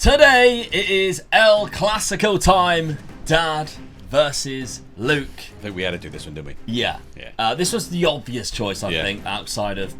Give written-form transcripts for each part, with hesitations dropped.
Today it is El Clasico time. Dad versus Luke. I think we had to do this one, didn't we? Yeah. This was the obvious choice, I think, outside of,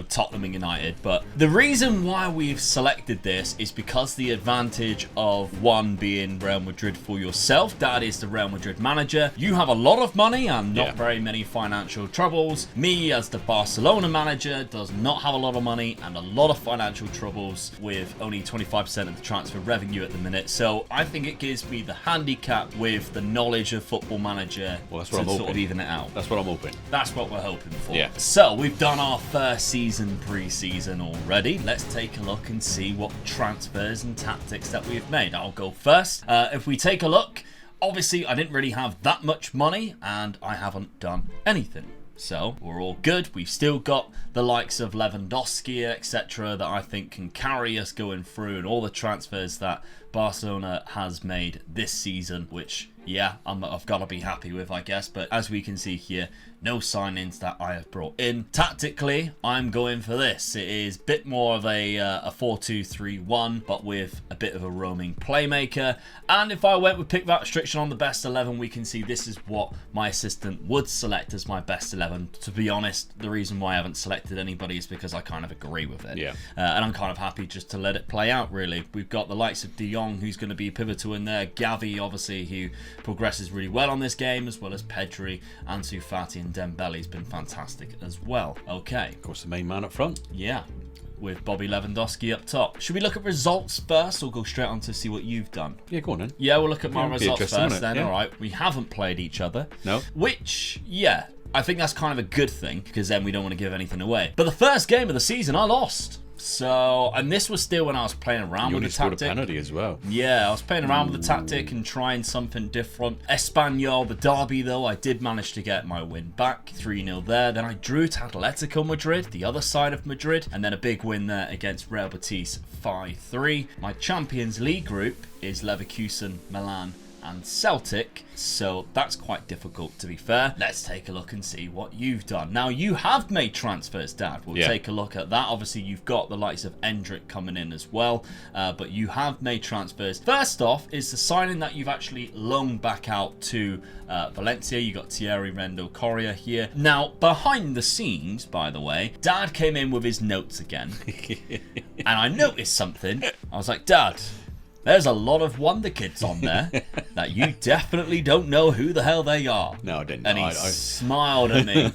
Tottenham and United. But the reason why we've selected this is because the advantage of one being Real Madrid for yourself. Dad is the Real Madrid manager. You have a lot of money and not very many financial troubles. Me, as the Barcelona manager, does not have a lot of money and a lot of financial troubles with only 25% of the transfer revenue at the minute. So I think it gives me the handicap with the knowledge of Football Manager to sort of even it out. That's what I'm hoping. That's what we're hoping for. Yeah. So we've done our first season pre-season already. Let's take a look and see what transfers and tactics that we've made. I'll go first. If we take a look, obviously I didn't really have that much money and I haven't done anything. So we're all good. We've still got the likes of Lewandowski, etc., that I think can carry us going through, and all the transfers that Barcelona has made this season, which, I've got to be happy with, I guess. But as we can see here, no signings that I have brought in. Tactically, I'm going for this. It is a bit more of a 4-2-3-1, but with a bit of a roaming playmaker. And if I went with pick that restriction on the best 11, we can see this is what my assistant would select as my best 11. To be honest, the reason why I haven't selected anybody is because I kind of agree with it. Yeah. And I'm kind of happy just to let it play out, really. We've got the likes of De Jong, who's going to be pivotal in there. Gavi, obviously, who progresses really well on this game, as well as Pedri, Ansu Fati, and Dembele's been fantastic as well. Okay. Of course, the main man up front. Yeah. With Bobby Lewandowski up top. Should we look at results first or go straight on to see what you've done? Yeah, go on then. Yeah, we'll look at my results first then. Yeah. All right. We haven't played each other. No. Which, I think that's kind of a good thing, because then we don't want to give anything away. But the first game of the season, I lost. So, and this was still when I was playing around with the tactic. You only scored a penalty as well. Yeah, I was playing around with the tactic and trying something different. Espanyol, the derby though, I did manage to get my win back. 3-0 there. Then I drew to Atletico Madrid, the other side of Madrid. And then a big win there against Real Betis, 5-3. My Champions League group is Leverkusen, Milan, and Celtic, so that's quite difficult, to be fair. Let's take a look and see what you've done. Now, you have made transfers, Dad. We'll take a look at that. Obviously, you've got the likes of Endrick coming in as well, but you have made transfers. First off is the signing that you've actually loaned back out to Valencia. You got Thierry Rendo Correa here. Now, behind the scenes, by the way, Dad came in with his notes again, and I noticed something. I was like, Dad, there's a lot of Wonder Kids on there that you definitely don't know who the hell they are. No, I didn't. And he smiled at me.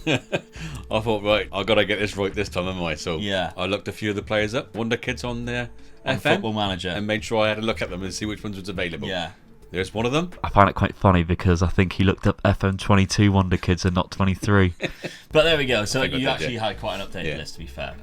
I thought, right, I got to get this right this time, haven't I? So yeah. I looked a few of the players up, Wonder Kids on there, on Football Manager, and made sure I had a look at them and see which ones was available. Yeah. There's one of them. I find it quite funny because I think he looked up FM22 Wonder Kids and not 23. But there we go. So you actually had quite an updated list, to be fair.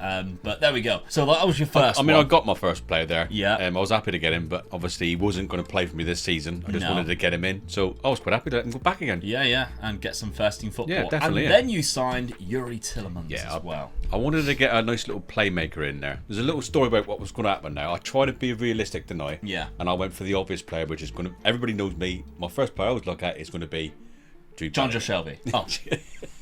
But there we go. So that was your first I got my first player there. Yeah. I was happy to get him, but obviously he wasn't going to play for me this season. I just wanted to get him in. So I was quite happy to let him go back again. Yeah. And get some first team football. Yeah, definitely. And then you signed Yuri Tillemans as well. I wanted to get a nice little playmaker in there. There's a little story about what was going to happen now. I tried to be realistic tonight. Yeah. And I went for the obvious player, which is going to... Everybody knows me. My first player I would look at is going to be Jude Bellingham. John Shelby. Oh,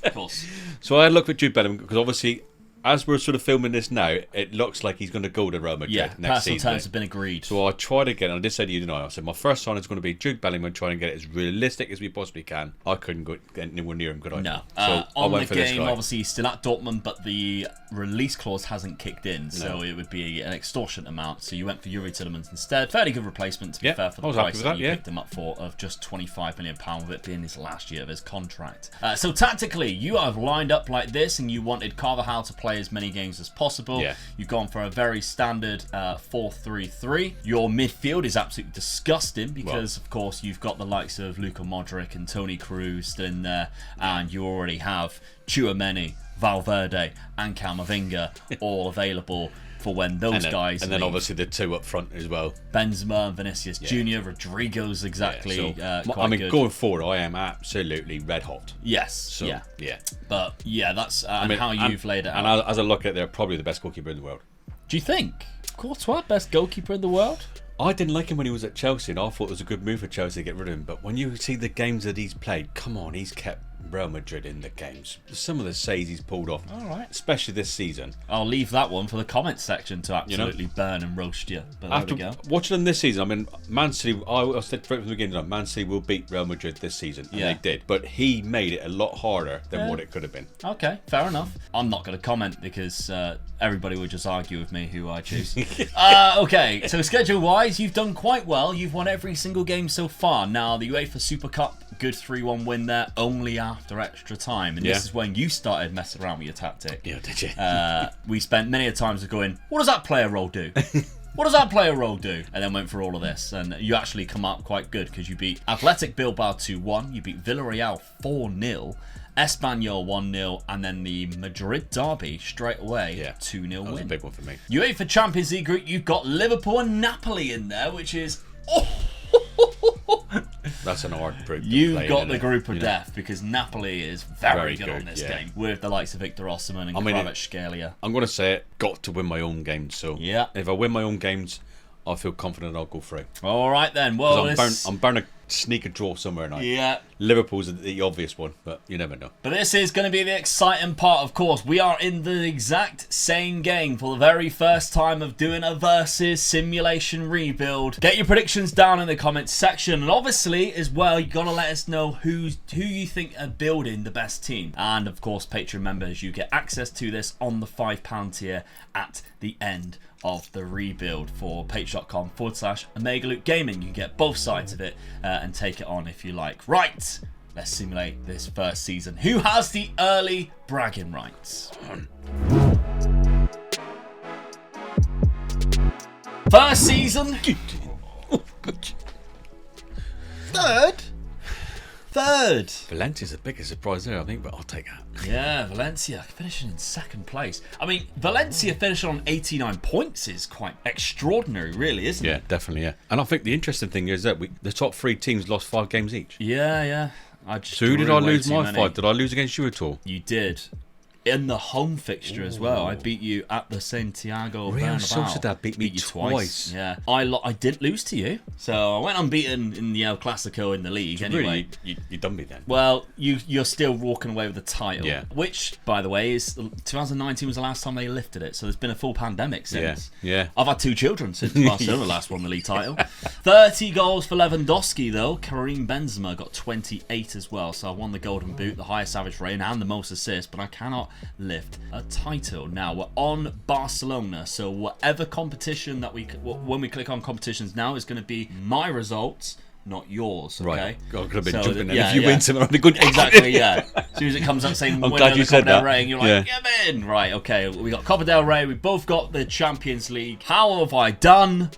of course. So I looked at Jude Bellingham because obviously, as we're sort of filming this now, it looks like he's going to go to Real Madrid next season. Personal terms have been agreed. So I tried again, and I did say to you tonight, I said my first sign is going to be Jude Bellingham and try and get it as realistic as we possibly can. I couldn't get anywhere near him, could I? No. So on the game, obviously, he's still at Dortmund, but the release clause hasn't kicked in, so it would be an extortionate amount. So you went for Yuri Tillemans instead. Fairly good replacement, to be fair, for the price that you picked him up for, of just £25 million, with it being his last year of his contract. So tactically, you have lined up like this, and you wanted Carvajal to play as many games as possible. Yeah. You've gone for a very standard 4-3-3. Your midfield is absolutely disgusting because, of course, you've got the likes of Luka Modric and Toni Kroos in there, and you already have Tchouaméni, Valverde, and Camavinga all available for when those guys and then obviously the two up front as well. Benzema and Vinicius Jr. Rodrigo's exactly good. Going forward, I am absolutely red hot. Yes. So, yeah. But that's how you've laid it out. And as I look at it, they're probably the best goalkeeper in the world. Do you think? Courtois, best goalkeeper in the world? I didn't like him when he was at Chelsea, and I thought it was a good move for Chelsea to get rid of him. But when you see the games that he's played, come on, he's kept Real Madrid in the games. Some of the saves he's pulled off, All right. especially this season. I'll leave that one for the comments section to absolutely burn and roast you. But After there we go. watching them this season, I mean, Man City, I said from the beginning, Man City will beat Real Madrid this season, and they did. But he made it a lot harder than what it could have been. Okay, fair enough. I'm not going to comment because everybody would just argue with me who I choose. Okay, so schedule-wise, you've done quite well. You've won every single game so far. Now, the UEFA Super Cup, good 3-1 win there, only after extra time. And this is when you started messing around with your tactic. Yeah, did you? We spent many a times going, what does that player role do? What does that player role do? And then went through all of this. And you actually come up quite good because you beat Athletic Bilbao 2-1. You beat Villarreal 4-0. Espanyol 1-0, and then the Madrid derby straight away 2-0 win. That was a big one for me. UEFA Champions League group, you've got Liverpool and Napoli in there, which is that's an hard group. You've got the group of death because Napoli is very good on this game with the likes of Victor Osimhen and Kvaratskhelia. I'm going to say it, got to win my own games. So if I win my own games, I feel confident I'll go through. All right then. Well, I'm bound to sneak a draw somewhere now. Yeah. Liverpool's the obvious one, but you never know. But this is going to be the exciting part, of course. We are in the exact same game for the very first time of doing a versus simulation rebuild. Get your predictions down in the comments section. And obviously, as well, you got to let us know who you think are building the best team. And, of course, Patreon members, you get access to this on the £5 tier at the end of the rebuild for patreon.com/OmegaLuke Gaming. You can get both sides of it and take it on if you like. Right, let's simulate this first season. Who has the early bragging rights? First season. Third. Valencia's the biggest surprise there, I think, but I'll take that. Yeah, Valencia finishing in second place. I mean, Valencia finishing on 89 points is quite extraordinary, really, isn't it? Yeah, definitely, yeah. And I think the interesting thing is that the top 3 teams lost 5 games each. Yeah. So who did I lose my 5? Did I lose against you at all? You did. In the home fixture as well. I beat you at the Santiago Bernabeu. Real Sociedad beat me twice. Yeah. I didn't lose to you. So I went unbeaten in the El Clasico in the league anyway. Really, you done me then. Well, you're still walking away with the title. Yeah. Which, by the way, is 2019 was the last time they lifted it. So there's been a full pandemic since. Yeah. I've had 2 children since Barcelona last won the league title. 30 goals for Lewandowski, though. Karim Benzema got 28 as well. So I won the Golden Boot, the highest average rating, and the most assists. But I cannot lift a title. Now we're on Barcelona, so whatever competition that when we click on competitions now is going to be my results, not yours. Okay, right. I could have been so jumping then. If you win something, I'd be good. Exactly. Yeah. As soon as it comes up saying I'm winner glad of you the said Copa del that. Rey, and you're like, get in. Right. Okay. We got Copa del Rey. We both got the Champions League. How have I done?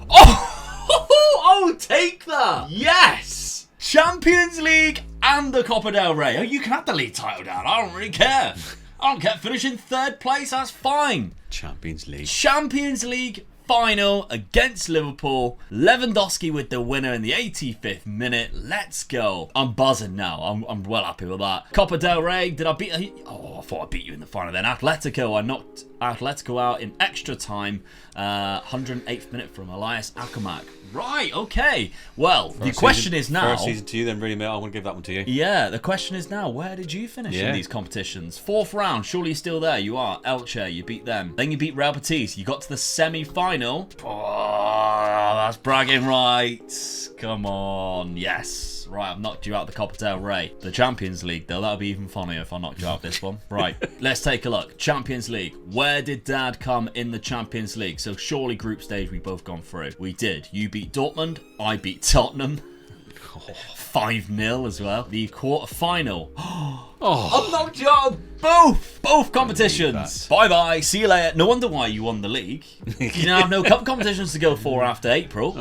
Oh, take that. Yes. Champions League and the Copa del Rey. Oh, you can have the league title down. I don't really care. I don't care. Finishing 3rd place, that's fine. Champions League final against Liverpool. Lewandowski with the winner in the 85th minute. Let's go. I'm buzzing now. I'm well happy with that. Copa del Rey, did I beat... Oh, I thought I beat you in the final then. Atletico, I knocked Atletico out in extra time. 108th minute from Elias Akamak. Right, okay. Well, the question is now... First season to you then, really, mate. I'm going to give that one to you. Yeah, the question is now, where did you finish in these competitions? 4th round, surely you're still there. You are. Elche, you beat them. Then you beat Real Betis. You got to the semi-final. Oh, that's bragging rights. Come on. Yes. Right, I've knocked you out of the Copa del Rey. The Champions League, though, that'll be even funnier if I knocked you out of this one. Right, let's take a look. Champions League. Where did Dad come in the Champions League? So surely group stage we've both gone through. We did. You beat Dortmund. I beat Tottenham. 5-0 as well. The quarter-final. I've knocked you out of both competitions. Bye-bye. See you later. No wonder why you won the league. You now have no cup competitions to go for after April.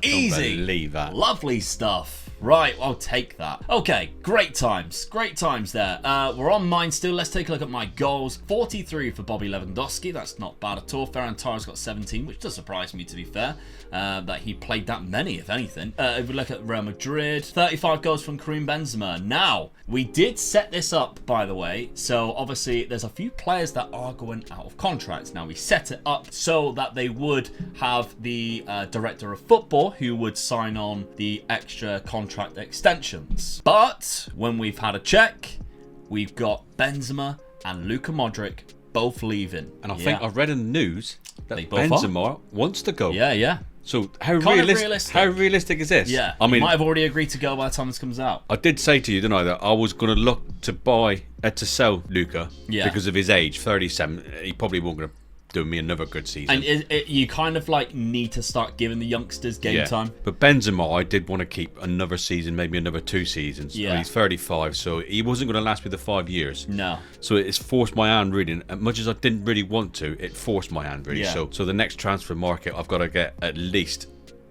Easy. Don't believe that. Lovely stuff. Right, I'll take that. Okay, great times. Great times there. We're on mine still. Let's take a look at my goals. 43 for Bobby Lewandowski. That's not bad at all. Ferran Torres got 17, which does surprise me, to be fair, that he played that many, if anything. If we look at Real Madrid, 35 goals from Karim Benzema. Now, we did set this up, by the way. So, obviously, there's a few players that are going out of contracts. Now, we set it up so that they would have the director of football who would sign on the extra contract contract extensions. But when we've had a check, we've got Benzema and Luka Modric both leaving. And I think I've read in the news that They both Benzema wants to go. Yeah. So how Kind of realistic? How realistic is this? Yeah. I mean, he might have already agreed to go by the time this comes out. I did say to you, didn't I, that I was going to look to sell Luka because of his age, 37. He probably won't going to do me another good season. And you kind of like need to start giving the youngsters game time. But Benzema, I did want to keep another season, maybe another 2 seasons. Yeah. He's 35, so he wasn't going to last me the 5 years. No. So it's forced my hand really. And as much as I didn't really want to, it forced my hand really. Yeah. So the next transfer market, I've got to get at least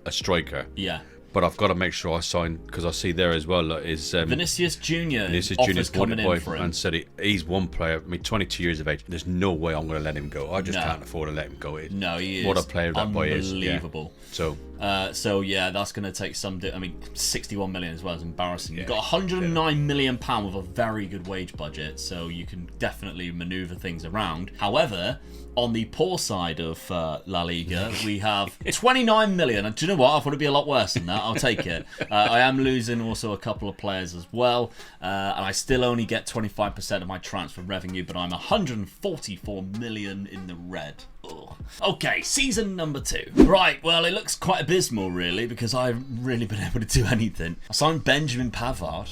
a striker. Yeah. But I've got to make sure I sign, because I see there as well is Vinicius Junior. Vinicius Junior's wanted by and said he's one player. I mean, 22 years of age. There's no way I'm going to let him go. I just can't afford to let him go. He is. What a player that boy is. Unbelievable. Yeah. So yeah, that's going to take some. 61 million as well is embarrassing. You've got 109 million pound with a very good wage budget, so you can definitely maneuver things around. However, on the poor side of La Liga, we have 29 million. And do you know what? I thought it'd be a lot worse than that. I'll take it. I am losing also a couple of players as well, and I still only get 25% of my transfer revenue, but I'm 144 million in the red. Ugh. Okay, season number 2. Right, well, it looks quite abysmal, really, because I haven't really been able to do anything. I signed Benjamin Pavard.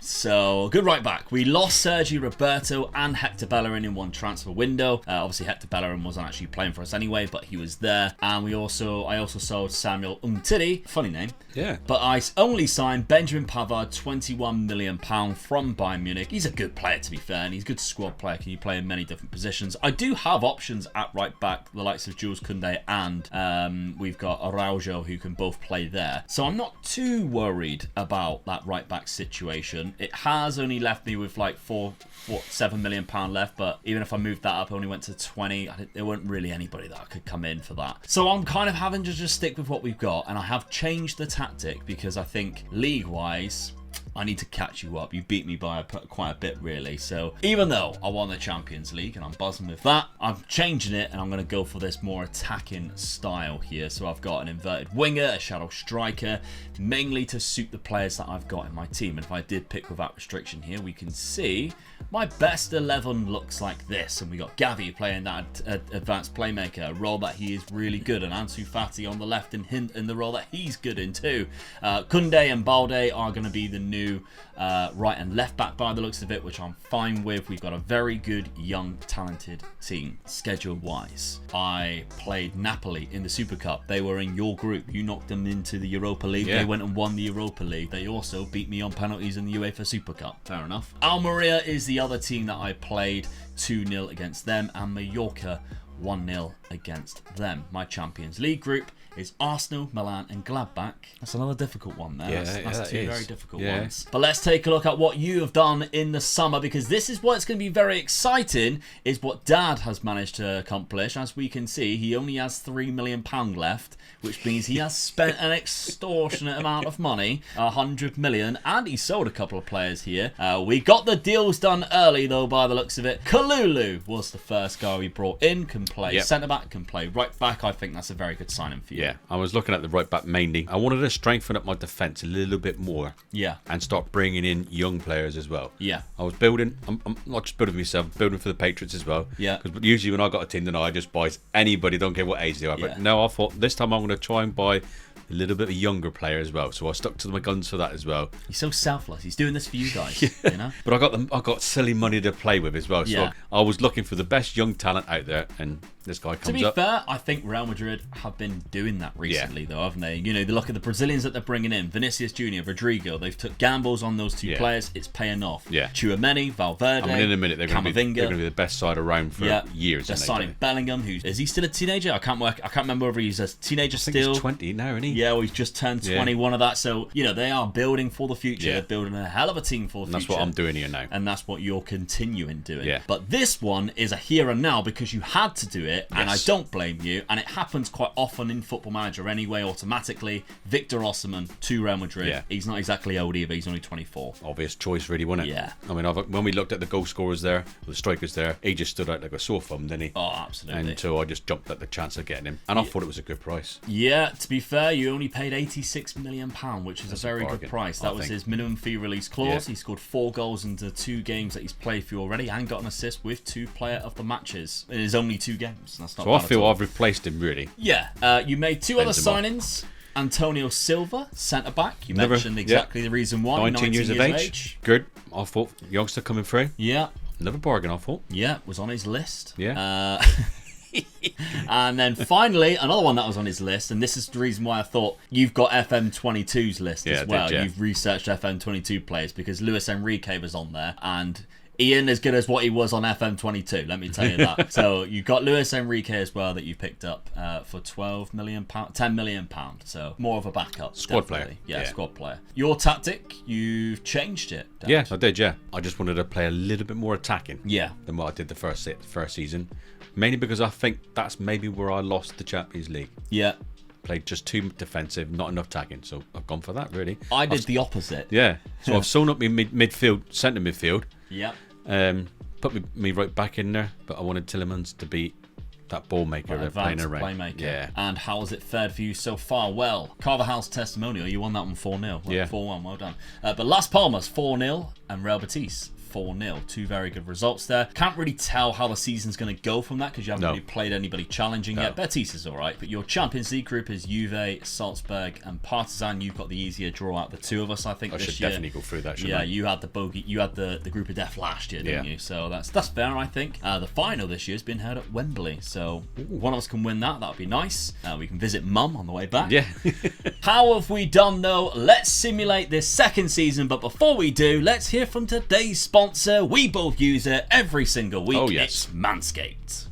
So, good right back. We lost Sergi Roberto and Hector Bellerin in one transfer window. Obviously, Hector Bellerin wasn't actually playing for us anyway, but he was there. And I also sold Samuel Umtiti, funny name. Yeah. But I only signed Benjamin Pavard, £21 million from Bayern Munich. He's a good player, to be fair, and he's a good squad player. Can you play in many different positions? I do have options at right back, the likes of Jules Koundé and we've got Araujo, who can both play there. So I'm not too worried about that right back situation. It has only left me with like £7 million left, but even if I moved that up, I only went to 20. There weren't really anybody that could come in for that. So I'm kind of having to just stick with what we've got, and I have changed the tactic because I think league-wise, I need to catch you up. You beat me by quite a bit, really. So even though I won the Champions League and I'm buzzing with that, I'm changing it and I'm going to go for this more attacking style here. So I've got an inverted winger, a shadow striker, mainly to suit the players that I've got in my team. And if I did pick without restriction here, we can see my best 11 looks like this. And we got Gavi playing that advanced playmaker, a role that he is really good, and Ansu Fati on the left in the role that he's good in too. Koundé and Balde are going to be the new right and left back by the looks of it, which I'm fine with. We've got a very good, young, talented team. Schedule-wise, I played Napoli in the Super Cup. They were in your group. You knocked them into the Europa League. Yeah. They went and won the Europa League. They also beat me on penalties in the UEFA Super Cup. Fair enough. Almeria is the other team that I played. 2-0 against them, and Mallorca 1-0 against them. My Champions League group is Arsenal, Milan and Gladbach. That's another difficult one there. That's two very difficult ones. But let's take a look at what you have done in the summer, because this is what's going to be very exciting, is what Dad has managed to accomplish. As we can see, he only has £3 million left, which means he has spent an extortionate amount of money, 100 million, and he sold a couple of players here. We got the deals done early, though, by the looks of it. Kalulu was the first guy we brought in, can play centre-back, can play right-back. I think that's a very good signing for you. Yeah, I was looking at the right back mainly. I wanted to strengthen up my defence a little bit more. Yeah. And start bringing in young players as well. Yeah. I was building, I'm not just building for myself, I'm building for the Patriots as well. Yeah. Because usually when I got a team, then I just buy anybody, don't care what age they are. But no, I thought this time I'm going to try and buy a little bit of a younger player as well. So I stuck to my guns for that as well. He's so selfless. He's doing this for you guys. You know? But I got silly money to play with as well. So I was looking for the best young talent out there, and this guy comes up. To be fair, I think Real Madrid have been doing that recently, though, haven't they? You know, they look at the Brazilians that they're bringing in, Vinicius Junior, Rodrigo. They've took gambles on those two players. It's paying off. Yeah. Tchouameni, Valverde, I mean, in a minute they're going to be the best side around for years. They're signing Bellingham. Is he still a teenager? I can't remember whether he's a teenager still. I think he's 20 now, isn't he? Yeah, well, he's just turned 21 of that. So, you know, they are building for the future. They're building a hell of a team for the future. That's what I'm doing here now. And that's what you're continuing doing. Yeah. But this one is a here and now because you had to do it, and I don't blame you. And it happens quite often in Football Manager anyway, automatically. Victor Osimhen to Real Madrid. Yeah. He's not exactly old either. He's only 24. Obvious choice, really, wasn't it? Yeah. I mean, when we looked at the goal scorers there, the strikers there, he just stood out like a sore thumb, didn't he? Oh, absolutely. And so I just jumped at the chance of getting him. And I thought it was a good price. Yeah, to be fair, you you only paid £86 million, which is a very good price. That was his minimum fee release clause. He scored 4 goals into 2 games that he's played for you already, and got an assist with 2 player of the matches in his only 2 games. That's not so I feel I've replaced him, really. Yeah. You made 2 other signings. Antonio Silva, centre back. You mentioned exactly the reason why. 19 years of age. Good. I thought youngster coming through. Yeah. Another bargain, I thought. Yeah, was on his list. Yeah. And then finally, another one that was on his list, and this is the reason why I thought you've got FM22's list as well. You've researched FM22 players because Luis Enrique was on there, and he ain't as good as what he was on FM22, let me tell you that. So you've got Luis Enrique as well that you picked up for £12 million, £10 million. So more of a backup. Squad player. Yeah, squad player. Your tactic, you've changed it. Dan. Yes, I did, yeah. I just wanted to play a little bit more attacking than what I did the first season. Mainly because I think that's maybe where I lost the Champions League. Yeah. Played just too defensive, not enough tagging, so I've gone for that, really. I did the opposite. Yeah. So I've sewn up my midfield, centre midfield. Yeah. Put me right back in there, but I wanted Tielemans to be that ball maker, playing around. Playmaker. Yeah. And how has it fared for you so far? Well, Carvajal's testimonial, you won that one 4-0. Well, 4-1, well done. But Las Palmas 4-0 and Real Betis 4-0. 2 very good results there. Can't really tell how the season's going to go from that because you haven't really played anybody challenging yet. Betis is alright, but your Champions League group is Juve, Salzburg, and Partizan. You've got the easier draw out of the 2 of us, I think. I should definitely go through that. Yeah, you had the bogey. You had the group of death last year, didn't you? So that's fair, I think. The final this year has been held at Wembley, so one of us can win that. That would be nice. We can visit Mum on the way back. Yeah. How have we done though? Let's simulate this second season, but before we do, let's hear from today's sponsor. We both use it every single week. Oh, yes. It's Manscaped.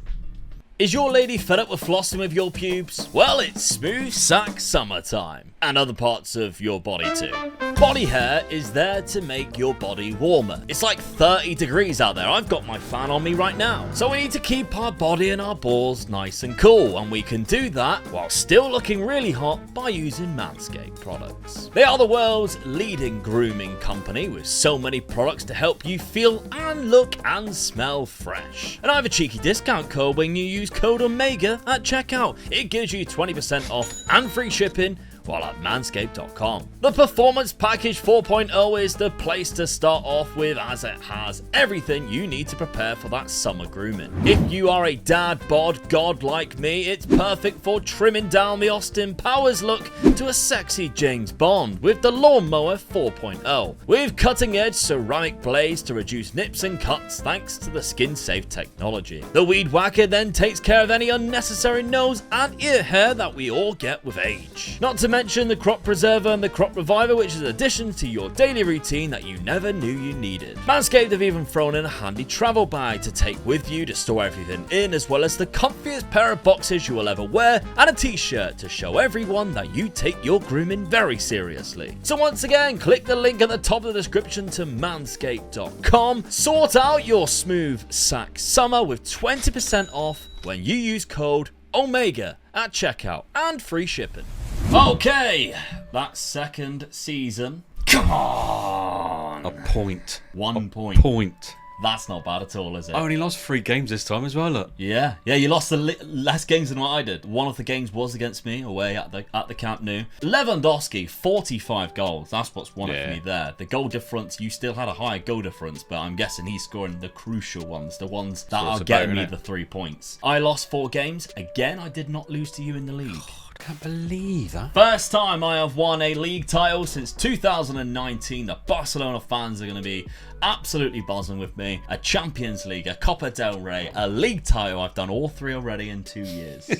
Is your lady fed up with flossing with your pubes? Well, it's smooth sack summertime. And other parts of your body too. Body hair is there to make your body warmer. It's like 30 degrees out there. I've got my fan on me right now. So we need to keep our body and our balls nice and cool. And we can do that while still looking really hot by using Manscaped products. They are the world's leading grooming company with so many products to help you feel and look and smell fresh. And I have a cheeky discount code when you use code OMEGA at checkout. It gives you 20% off and free shipping while at manscaped.com. The Performance Package 4.0 is the place to start off with, as it has everything you need to prepare for that summer grooming. If you are a dad bod god like me, it's perfect for trimming down the Austin Powers look to a sexy James Bond with the Lawnmower 4.0. With cutting-edge ceramic blades to reduce nips and cuts thanks to the skin-safe technology. The Weed Whacker then takes care of any unnecessary nose and ear hair that we all get with age. Not to mention the Crop Preserver and the Crop Reviver, which is additions to your daily routine that you never knew you needed. Manscaped have even thrown in a handy travel bag to take with you to store everything in, as well as the comfiest pair of boxers you will ever wear and a t-shirt to show everyone that you take your grooming very seriously. So once again, click the link at the top of the description to manscaped.com. Sort out your smooth sack summer with 20% off when you use code OMEGA at checkout and free shipping. Okay, that second season. Come on! A point. 1 point. Point. That's not bad at all, is it? I only lost 3 games this time as well, look. Yeah, you lost the less games than what I did. One of the games was against me away at the Camp Nou. Lewandowski, 45 goals. That's what's won it for me there. The goal difference, you still had a higher goal difference, but I'm guessing he's scoring the crucial ones, the ones that are getting me the 3 points. I lost 4 games. Again, I did not lose to you in the league. I can't believe that. First time I have won a league title since 2019. The Barcelona fans are going to be absolutely buzzing with me. A Champions League, a Copa del Rey, a league title. I've done all 3 already in 2 years.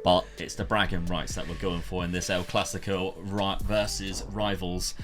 But it's the bragging rights that we're going for in this El Clasico versus rivals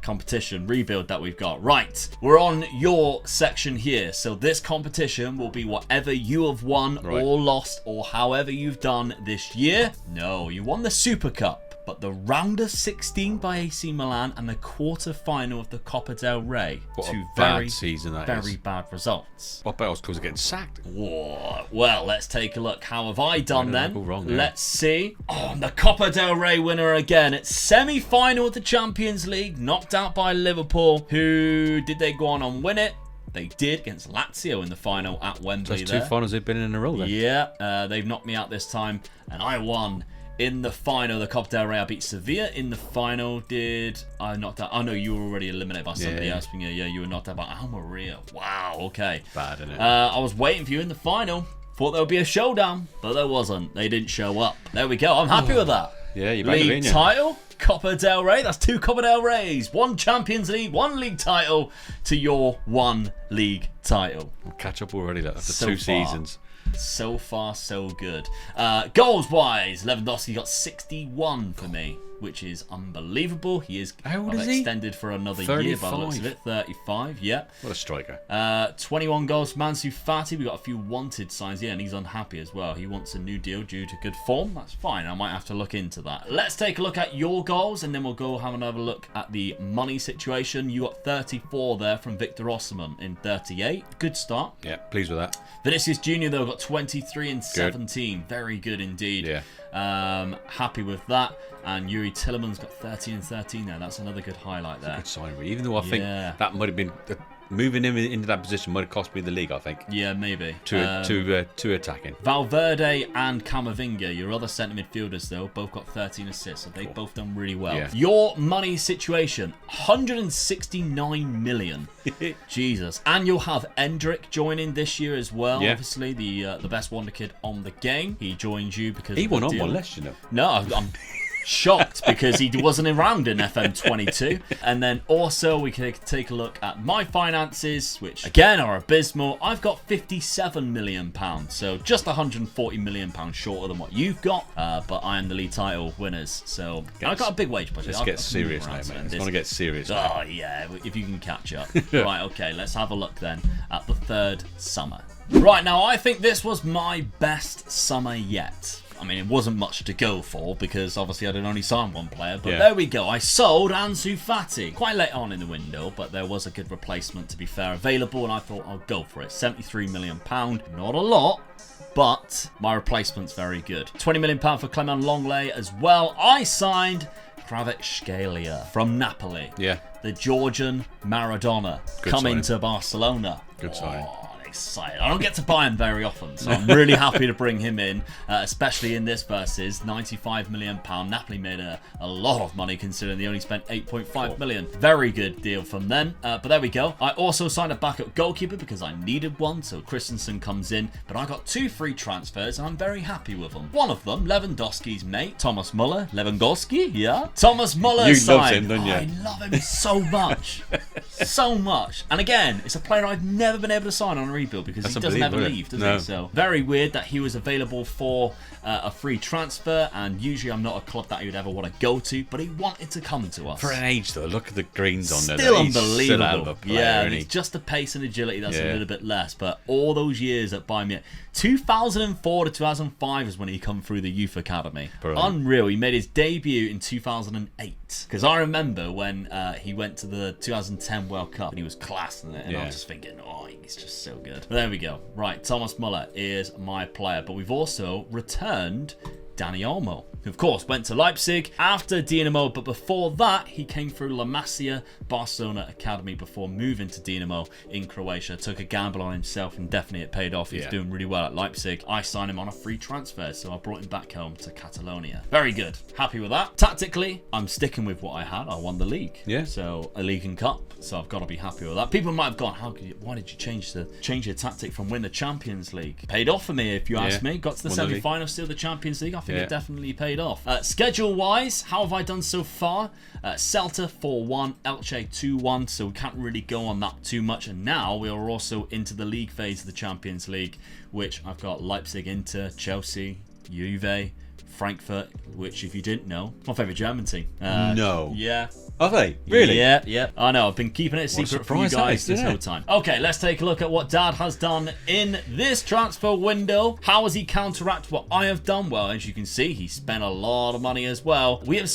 competition rebuild that we've got. Right, we're on your section here. So this competition will be whatever you have won or lost or however you've done this year. No, you won the Super Cup. But the round of 16 by AC Milan and the quarter-final of the Copa del Rey. What 2 a very, bad season that very bad results. What about us because of getting sacked? Whoa. Well, let's take a look. How have I done then? Go wrong, let's see. Oh, I'm the Copa del Rey winner again. It's semi-final of the Champions League, knocked out by Liverpool. Who did they go on and win it? They did against Lazio in the final at Wembley. That's 2 finals they've been in a row then. Yeah, they've knocked me out this time, and I won In the final, the Copa del Rey, I beat Sevilla. In the final, did I knocked out? Oh no, you were already eliminated by somebody else. Yeah, you were knocked out by Almeria. Wow, okay. Bad, isn't it? I was waiting for you in the final. Thought there would be a showdown, but there wasn't. They didn't show up. There we go. I'm happy with that. Yeah, you're league title, Copa del Rey. That's 2 Copa del Reys, 1 Champions League, 1 league title to your 1 league title. We'll catch up already after So 2 far. seasons. So far, so good. Goals wise, Lewandowski got 61 for me, which is unbelievable. He is How old is he? extended for another 35. year by the looks of it. 35, yeah. What a striker. 21 goals for Ansu Fati. We got a few wanted signs, yeah, and he's unhappy as well. He wants a new deal due to good form. That's fine. I might have to look into that. Let's take a look at your goals, and then we'll go have another look at the money situation. You got 34 there from Victor Osimhen in 38. Good start. Yeah, pleased with that. Vinicius Jr. though got 23 and 17. Very good indeed. Yeah. Happy with that. And Yuri Tillemans got 13 and 13 there. That's another good highlight there. Good sign, really. Even though I think that might have been moving him into that position might have cost me the league. I think. Yeah, maybe. Two attacking. Valverde and Camavinga, your other centre midfielders though, both got 13 assists, so they've both done really well. Yeah. Your money situation, 169 million. Jesus. And you'll have Endrick joining this year as well. Yeah. Obviously, the best wonder kid on the game. He joins you because He of won the on deal. one less, you know. No, I'm shocked because he wasn't around in FM22. And then also we can take a look at my finances, which again are abysmal. I've got 57 million pounds, so just 140 million pounds shorter than what you've got, but I am the league title winners, so I got a big wage budget. Let's get serious now, mate. It's going to get serious. Oh yeah, if you can catch up. Right, okay, let's have a look then at the 3rd summer. Right, now I think this was my best summer yet. I mean, it wasn't much to go for because obviously I did only sign 1 player, but there we go. I sold Ansu Fati quite late on in the window, but there was a good replacement, to be fair, available, and I thought I'll go for it. £73 million, not a lot, but my replacement's very good. £20 million for Clement Longley as well. I signed Kvaratskhelia from Napoli. Yeah. The Georgian Maradona coming to Barcelona. Good sign. Excited. I don't get to buy him very often, so I'm really happy to bring him in, especially in this versus £95 million. Napoli made a lot of money considering they only spent £8.5 million. Very good deal from them, but there we go. I also signed a backup goalkeeper because I needed one, so Christensen comes in, but I got 2 free transfers and I'm very happy with them. One of them, Lewandowski's mate, Thomas Muller. Lewandowski, yeah? Thomas Muller You signed. love him, don't you? I love him so much. So much. And again, it's a player I've never been able to sign on a rebuild because he doesn't ever leave, does he? So very weird that he was available for a free transfer, and usually I'm not a club that he would ever want to go to, but he wanted to come to us. For an age though, look at the greens on there. Still He's unbelievable. Still out of a player, yeah, isn't he? it's just the pace and agility that's a little bit less, but all those years at Bayern Munich, 2004 to 2005 is when he come through the youth academy. Brilliant. Unreal. He made his debut in 2008 because I remember when he went to the 2010 World Cup and he was class in it, and I was just thinking, oh, he's just so good. But there we go. Right, Thomas Muller is my player, but we've also returned Dani Olmo, who of course went to Leipzig after Dinamo, but before that he came through La Masia Barcelona Academy before moving to Dinamo in Croatia. Took a gamble on himself and definitely it paid off. He's doing really well at Leipzig. I signed him on a free transfer, so I brought him back home to Catalonia. Very good. Happy with that. Tactically, I'm sticking with what I had. I won the league. Yeah. So a league and cup. So I've got to be happy with that. People might have gone, why did you change your tactic from win the Champions League? Paid off for me if you ask me. Got to the semi-final, still the Champions League. I think it definitely paid off. Schedule-wise, how have I done so far? Celta 4-1, Elche 2-1, so we can't really go on that too much. And now we are also into the league phase of the Champions League, which I've got Leipzig, Inter, Chelsea, Juve, Frankfurt, which if you didn't know, my favourite German team. No. Yeah. Are they? Really? Yeah. I know. I've been keeping it a secret from you guys this whole time. Okay, let's take a look at what Dad has done in this transfer window. How has he counteracted what I have done? Well, as you can see, he spent a lot of money as well. We have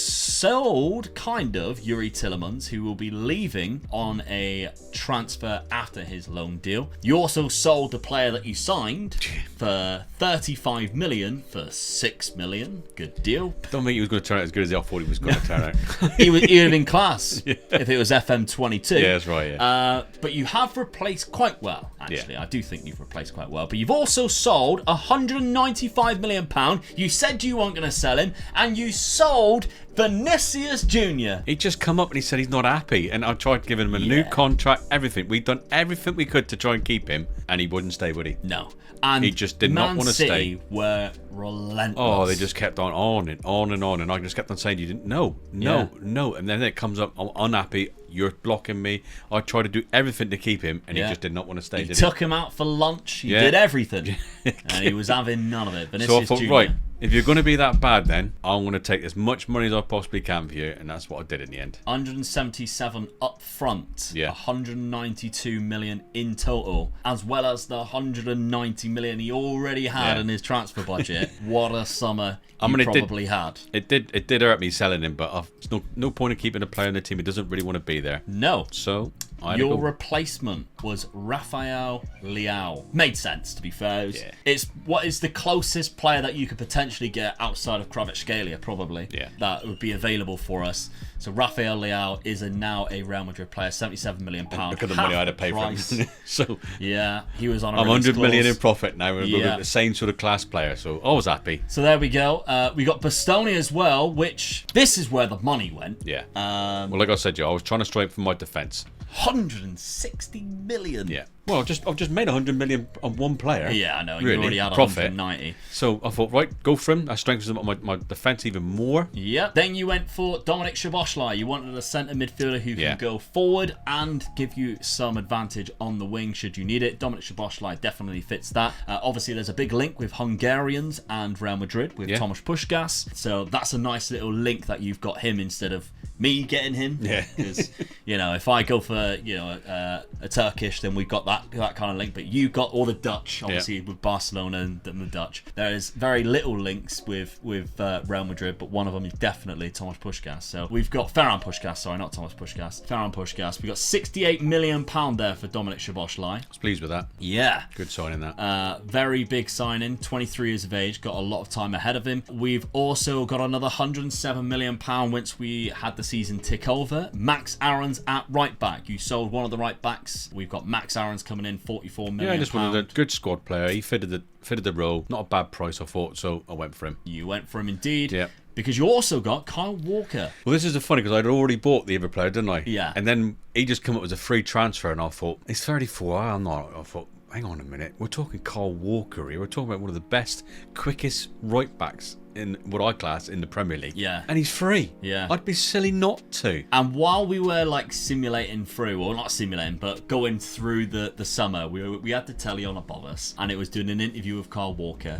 sold, kind of, Yuri Tillemans, who will be leaving on a transfer after his loan deal. You also sold the player that you signed for 35 million for 6 million. Good deal. Don't think he was going to turn out as good as I thought he was going to turn out. He would have been class if it was FM22. Yeah, that's right, yeah. But you have replaced quite well, actually. I do think you've replaced quite well. But you've also sold £195 million. You said you weren't going to sell him, and you sold Vinicius Jr. He just come up and he said he's not happy, and I tried giving him a new contract, everything. We'd done everything we could to try and keep him, and he wouldn't stay, would he? No. And he just did not want to stay. Were relentless. Oh, they just kept on and on and on, and I just kept on saying, "You didn't, no, and then it comes up, I'm unhappy. You're blocking me." I tried to do everything to keep him, and he just did not want to stay. He took him out for lunch. He did everything, and he was having none of it. So I thought, right, if you're going to be that bad, then I'm going to take as much money as I possibly can for you, and that's what I did in the end. 177 up front, 192 million in total, as well as the 190 million he already had in his transfer budget. What a summer he probably had. It did hurt me selling him, but there's no point in keeping a player in the team who doesn't really want to be there. No. So your replacement was Rafael Leao. Made sense, to be fair. It's what is the closest player that you could potentially get outside of Kvaratskhelia, probably. That would be available for us. So Rafael Leao is now a Real Madrid player, £77 million. Look at the money I had to pay for him. So he was on a I'm 100 million clause. in profit now. We're the same sort of class player, so I was happy. So there we go. We got Bastoni as well, which this is where the money went. Yeah. Well, like I said, Joe, I was trying to strengthen my defence. 160 million. Yeah. Well, I've just made 100 million on one player. Yeah, I know. Really, you already had profit. 190. So I thought, right, go for him. I strengthened my defence even more. Yeah. Then you went for Dominic Szoboszlai. You wanted a centre midfielder who can go forward and give you some advantage on the wing should you need it. Dominic Szoboszlai definitely fits that. Obviously, there's a big link with Hungarians and Real Madrid with Tomasz Puskás. So that's a nice little link that you've got him instead of me getting him. Yeah. Because, if I go for, a Turkish, then we've got that kind of link. But you got all the Dutch, obviously, with Barcelona and the Dutch. There is very little links with Real Madrid, but one of them is definitely Tomasz Puskás. So we've got Ferran Puskás, sorry, not Tomasz Puskás. Ferran Puskás. We've got £68 million there for Dominic Szoboszlai. I was pleased with that. Yeah. Good signing that. Very big signing. 23 years of age. Got a lot of time ahead of him. We've also got another £107 million once we had the season tick over. Max Aarons at right back. You sold one of the right backs. We've got Max Aarons coming in, £44 million. Yeah, I just wanted a good squad player. He fitted the role. Not a bad price, I thought, so I went for him. You went for him indeed. Yeah. Because you also got Kyle Walker. Well, this is funny because I'd already bought the other player, didn't I? Yeah. And then he just came up as a free transfer, and I thought, he's 34. I'm not. I thought, hang on a minute. We're talking Kyle Walker here. We're talking about one of the best, quickest right backs in what I class in the Premier League. Yeah. And he's free. Yeah. I'd be silly not to. And while we were simulating through, or not simulating, but going through the summer, we had the telly on above us, and it was doing an interview with Kyle Walker.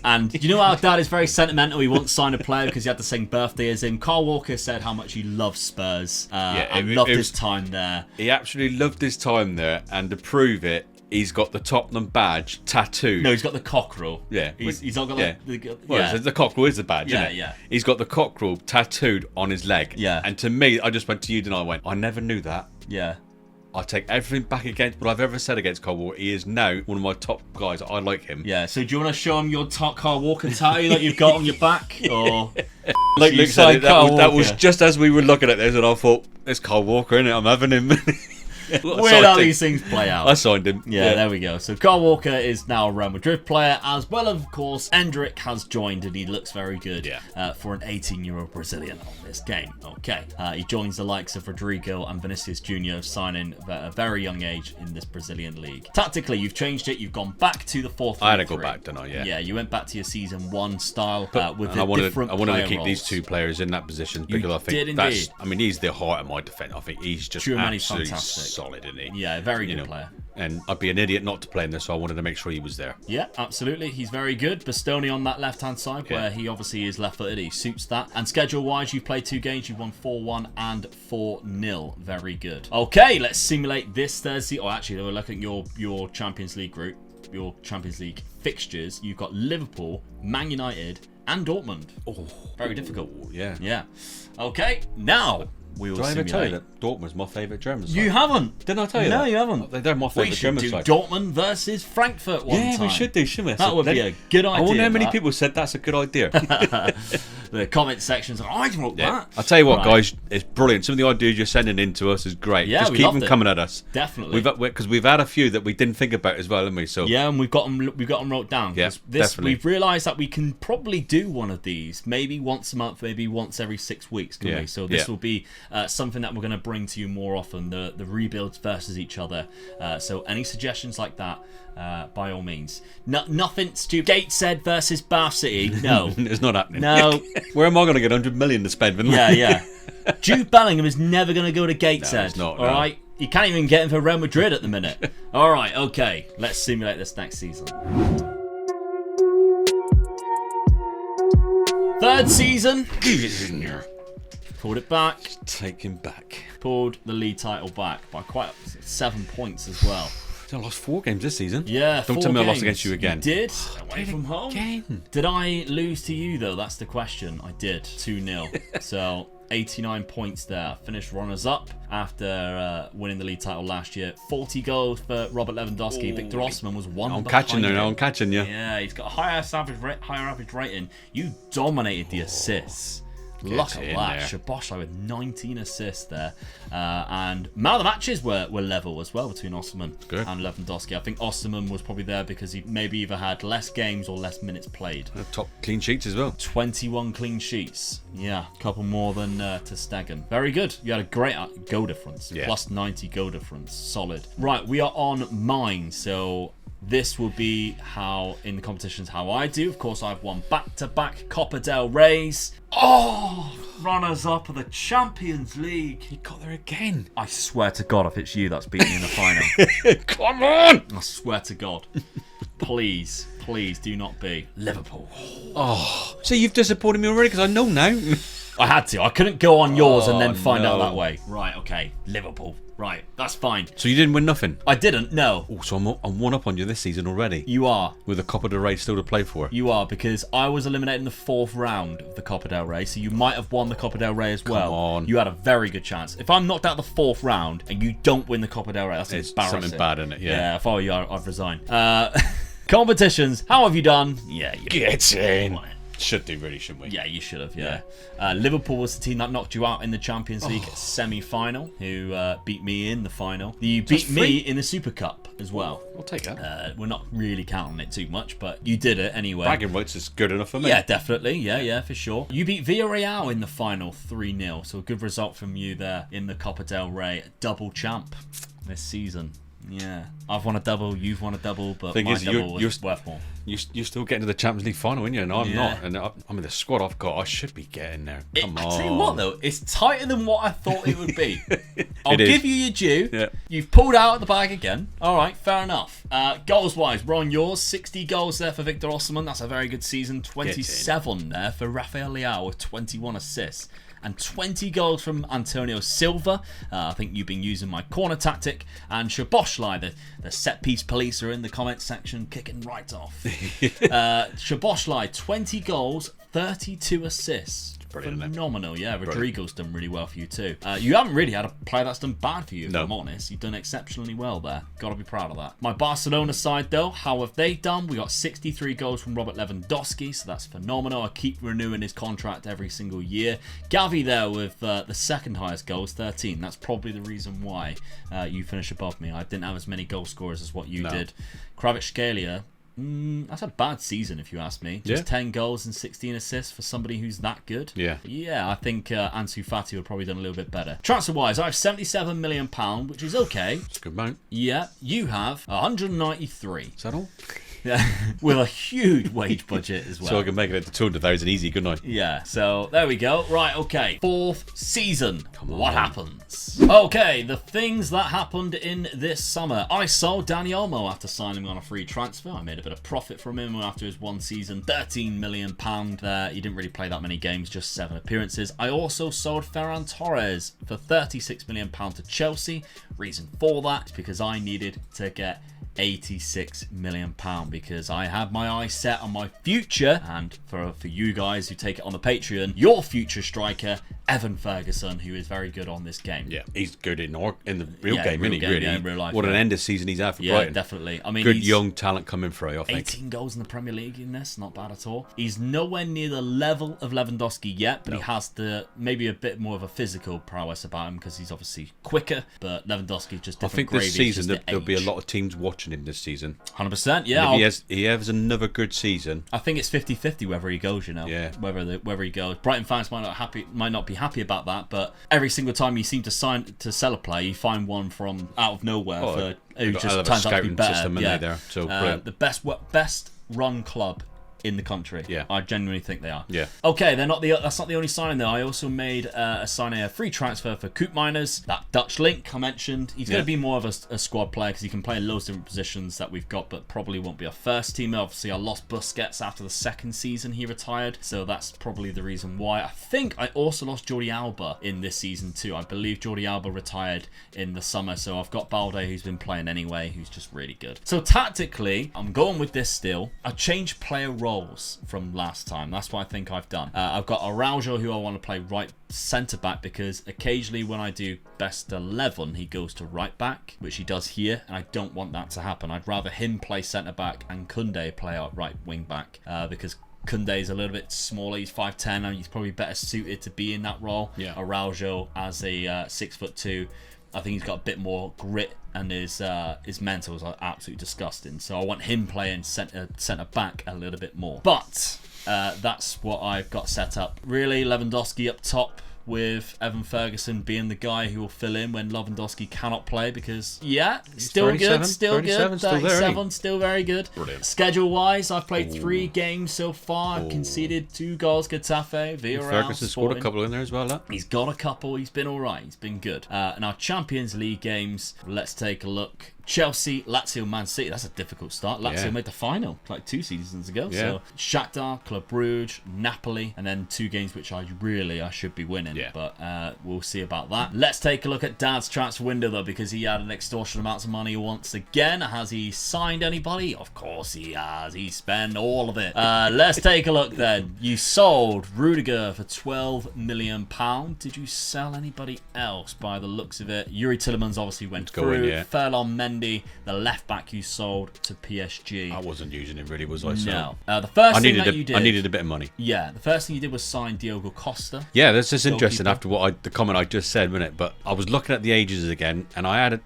And you know how Dad is very sentimental. He won't sign a player because he had the same birthday as him. Kyle Walker said how much he loves Spurs and loved his time there. He absolutely loved his time there, and to prove it, he's got the Tottenham badge tattooed. No, he's got the cockerel. Yeah. He's not got the cockerel is the badge, isn't it? Yeah. He's got the cockerel tattooed on his leg. Yeah. And to me, I just went to you and I went, I never knew that. Yeah. I take everything back against what I've ever said against Kyle Walker. He is now one of my top guys. I like him. Yeah, so do you want to show him your top Kyle Walker tattoo that you've got on your back? Or like Luke said, that was just as we were looking at this, and I thought, it's Kyle Walker, isn't it? I'm having him. Weird how these things play out. I signed him. Yeah, there we go. So Kyle Walker is now a Real Madrid player, as well, of course, Endrick has joined, and he looks very good for an 18-year-old Brazilian on this game. Okay. He joins the likes of Rodrigo and Vinicius Jr. signing at a very young age in this Brazilian league. Tactically, you've changed it. You've gone back to the 4-3-3. I had to go back, didn't I? Yeah. Yeah, you went back to your Season 1 style with I wanted different to keep roles. these two players in that position because I think that's... I mean, he's the heart of my defence. I think he's just absolutely solid, isn't he? Yeah, very good player. And I'd be an idiot not to play him this, so I wanted to make sure he was there. Yeah, absolutely. He's very good. Bastoni on that left-hand side, where he obviously is left-footed. He suits that. And schedule-wise, you've played 2 games. You've won 4-1 and 4-0. Very good. Okay, let's simulate this Thursday. Oh, actually, we're looking at your Champions League group, your Champions League fixtures. You've got Liverpool, Man United, and Dortmund. Oh, very difficult. Yeah. Yeah. Okay, now we will Did I ever simulate. tell you that Dortmund's my favourite German side? You haven't. Didn't I tell you that? No, you haven't. They're my favourite German We should side. do Dortmund versus Frankfurt one time. Yeah, we should do, shouldn't we? That would be a good idea. I wonder how many people said that's a good idea. The comment sections are, I wrote that. I'll tell you what, Right. guys, it's brilliant. Some of the ideas you're sending in to us is great. Yeah, Just we keep loved them it. coming at us. Definitely. Because we've had a few that we didn't think about as well, haven't we? So Yeah, and we've got them wrote down. Yeah, definitely. We've realised that we can probably do one of these, maybe once a month, maybe once every 6 weeks, can Yeah, we? So this yeah. will be something that we're going to bring to you more often, the rebuilds versus each other. So any suggestions like that, by all means. Nothing stupid. Gateshead versus Bath City. No. it's not happening. No. Where am I going to get 100 million to spend? Yeah. Jude Bellingham is never going to go to Gateshead. No, it's not, all no. right? You can't even get him for Real Madrid at the minute. All right, okay. Let's simulate this next season. Third season. Pulled it back. Take him back. Pulled the league title back by quite 7 points as well. I lost 4 games this season. Yeah, Don't 4 tell me I lost games. against you again. You did? Away from home? Again. Did I lose to you, though? That's the question. I did. 2-0. So, 89 points there. Finished runners-up after winning the league title last year. 40 goals for Robert Lewandowski. Ooh. Victor Osimhen was one I'm behind catching you him. now. I'm catching you. Yeah, he's got a higher average rating. You dominated the assists. Look at in that. there. Szoboszlai with 19 assists there. And man of the matches were level as well between Osimhen Good. and Lewandowski. I think Osimhen was probably there because he maybe either had less games or less minutes played. Top clean sheets as well. 21 clean sheets. Yeah, a couple more than Ter Stegen. Very good. You had a great goal difference. Yeah. Plus 90 goal difference. Solid. Right, we are on mine. So this will be how, in the competitions, how I do. Of course, I've won back-to-back Copa del Reys. Oh, runners-up of the Champions League. He got there again. I swear to God, if it's you that's beating me in the final. Come on. I swear to God. Please do not be Liverpool. Oh, so you've disappointed me already because I know now. I had to. I couldn't go on yours and Oh, then find out no. that way. Right, okay. Liverpool. Right, that's fine. So you didn't win nothing. I didn't, no. Oh, so I'm one up on you this season already. You are. With the Copa del Rey still to play for. You are, because I was eliminated in the 4th round of the Copa del Rey, so you might have won the Copa del Rey as well. Come on. You had a very good chance. If I'm knocked out the 4th round and you don't win the Copa del Rey, that's It's embarrassing. something bad in it, yeah. Yeah, if I were you, I'd resign. Competitions, how have you done? Yeah, you Get in. won it. Should do, really, shouldn't we? Yeah, you should have, yeah. Liverpool was the team that knocked you out in the Champions League semi-final, who beat me in the final. You beat me in the Super Cup as well. I'll take that. We're not really counting it too much, but you did it anyway. Bragging rights is good enough for me. Yeah, definitely. Yeah, for sure. You beat Villarreal in the final 3-0, so a good result from you there in the Copa del Rey. Double champ this season. Yeah, I've won a double, you've won a double, but Thing my is, double you're was worth more. You're still getting to the Champions League final, aren't you? And I'm Yeah. not. And I'm in the squad I've got. I should be getting there. Come on. I tell you what, though, it's tighter than what I thought it would be. I'll It is. give you your due. Yeah. You've pulled out of the bag again. All right, fair enough. Goals-wise, we're on yours. 60 goals there for Victor Osimhen. That's a very good season. 27 there for Rafael Leao with 21 assists. And 20 goals from Antonio Silva. I think you've been using my corner tactic. And Szoboszlai, the set-piece police, are in the comments section kicking right off. Szoboszlai, 20 goals, 32 assists. Brilliant, isn't it? Phenomenal, yeah. Rodrigo's done really well for you too. You haven't really had a player that's done bad for you, if No. I'm honest. You've done exceptionally well there. Got to be proud of that. My Barcelona side, though, how have they done? We got 63 goals from Robert Lewandowski, so that's phenomenal. I keep renewing his contract every single year. Gavi there with the second highest goals, 13. That's probably the reason why you finish above me. I didn't have as many goal scorers as what you did. Kvaratskhelia, that's a bad season if you ask me. Just 10 goals and 16 assists for somebody who's that good. Yeah, I think Ansu Fati would probably done a little bit better. Transfer wise, I have £77 million, which is okay. It's a good amount. Yeah, you have 193. Is that all? Yeah, with a huge wage budget as well. So I can make it to 200,000 easy, couldn't I? Yeah, so there we go. Right, okay. 4th season. What happens? Okay, the things that happened in this summer. I sold Dani Olmo after signing him on a free transfer. I made a bit of profit from him after his one season. £13 million there. He didn't really play that many games, just 7 appearances. I also sold Ferran Torres for £36 million to Chelsea. Reason for that is because I needed to get £86 million because I had my eyes set on my future, and for you guys who take it on the Patreon, your future striker, Evan Ferguson, who is very good on this game. Yeah, he's good in the real game, isn't he? Really? Yeah, in real life. What an end of season he's had for yeah, Brighton. Definitely. I mean, good young talent coming through, I think. 18 goals in the Premier League in this, not bad at all. He's nowhere near the level of Lewandowski yet, but he has maybe a bit more of a physical prowess about him because he's obviously quicker, but Lewandowski just different. I think gravy, this season there'll be a lot of teams watching him this season. 100%, yeah. And if he has another good season. I think it's 50-50 wherever he goes, you know. Yeah. Wherever he goes. Brighton fans might not be happy about that, but every single time you seem to sell a player, you find one from out of nowhere who just turns out to be better. System there. So the best run club in the country. Yeah, I genuinely think they are. Yeah. Okay, that's not the only signing though. I also made a free transfer for Coop Miners. That Dutch link I mentioned. He's going to be more of a squad player because he can play in loads of different positions that we've got, but probably won't be a first teamer. Obviously, I lost Busquets after the second season he retired, so that's probably the reason why. I think I also lost Jordi Alba in this season too. I believe Jordi Alba retired in the summer, so I've got Balde, who's been playing anyway, who's just really good. So tactically, I'm going with this still. I changed player roles from last time. That's what I think I've done. I've got Araujo, who I want to play right centre back because occasionally when I do best 11 he goes to right back, which he does here, and I don't want that to happen. I'd rather him play centre back and Koundé play out right wing back because Koundé is a little bit smaller. He's 5'10", and he's probably better suited to be in that role. Yeah. Araujo as a 6'2", I think he's got a bit more grit, and his mentals are absolutely disgusting. So I want him playing centre back a little bit more. But that's what I've got set up. Really, Lewandowski up top, with Evan Ferguson being the guy who will fill in when Lewandowski cannot play because, still good, still good. 37, still very good. Brilliant. Schedule-wise, I've played 3 games so far. I've conceded 2 goals, Getafe, Villarreal, Ferguson scored a couple in there as well, huh? He's got a couple. He's been all right. He's been good. In our Champions League games, let's take a look. Chelsea, Lazio, Man City. That's a difficult start. Lazio made the final like 2 seasons ago. Yeah. So Shakhtar, Club Brugge, Napoli, and then 2 games which I should be winning. Yeah. But we'll see about that. Let's take a look at Dad's transfer window though, because he had an extortionate amount of money once again. Has he signed anybody? Of course he has. He spent all of it. Let's take a look then. You sold Rudiger for £12 million. Did you sell anybody else by the looks of it? Yuri Tillemans obviously went through. Ferland Mendy, the left back you sold to PSG. I wasn't using him really, was I? No. The first thing that you did, I needed a bit of money. Yeah, the first thing you did was sign Diogo Costa. Yeah, that's just interesting after the comment I just said, wasn't it? But I was looking at the ages again, and I had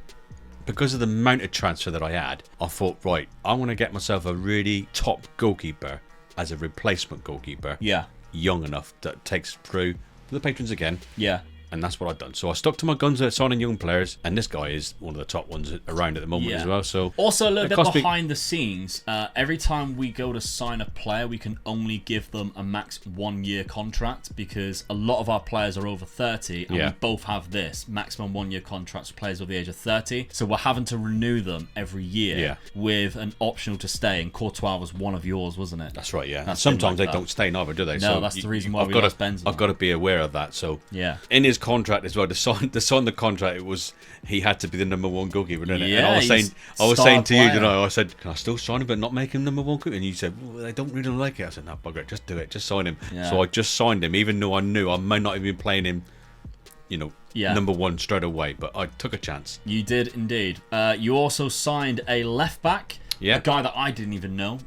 because of the amount of transfer that I had, I thought, right, I want to get myself a really top goalkeeper as a replacement goalkeeper. Yeah. Young enough that takes through the patrons again. Yeah. And that's what I've done. So I stuck to my guns at signing young players, and this guy is one of the top ones around at the moment as well. So also a little bit behind the scenes. Every time we go to sign a player, we can only give them a max 1-year contract because a lot of our players are over 30, and we both have this maximum 1-year contracts for players over the age of 30. So we're having to renew them every year with an optional to stay. And Courtois was one of yours, wasn't it? That's right. Yeah. Sometimes they don't stay neither, do they? No, so that's the reason why we lost Benzema. I've got to be aware of that. So in his contract as well, to sign the contract, it was he had to be the number 1 goalkeeper, didn't it? Yeah, and I was saying to you, I said, can I still sign him but not make him number 1 goalkeeper? And you said, well, they don't really like it. I said, no, bugger it, just do it, just sign him. So I just signed him, even though I knew I may not have been playing him, number 1 straight away, but I took a chance. You did indeed. You also signed a left back. Yeah. A guy that I didn't even know.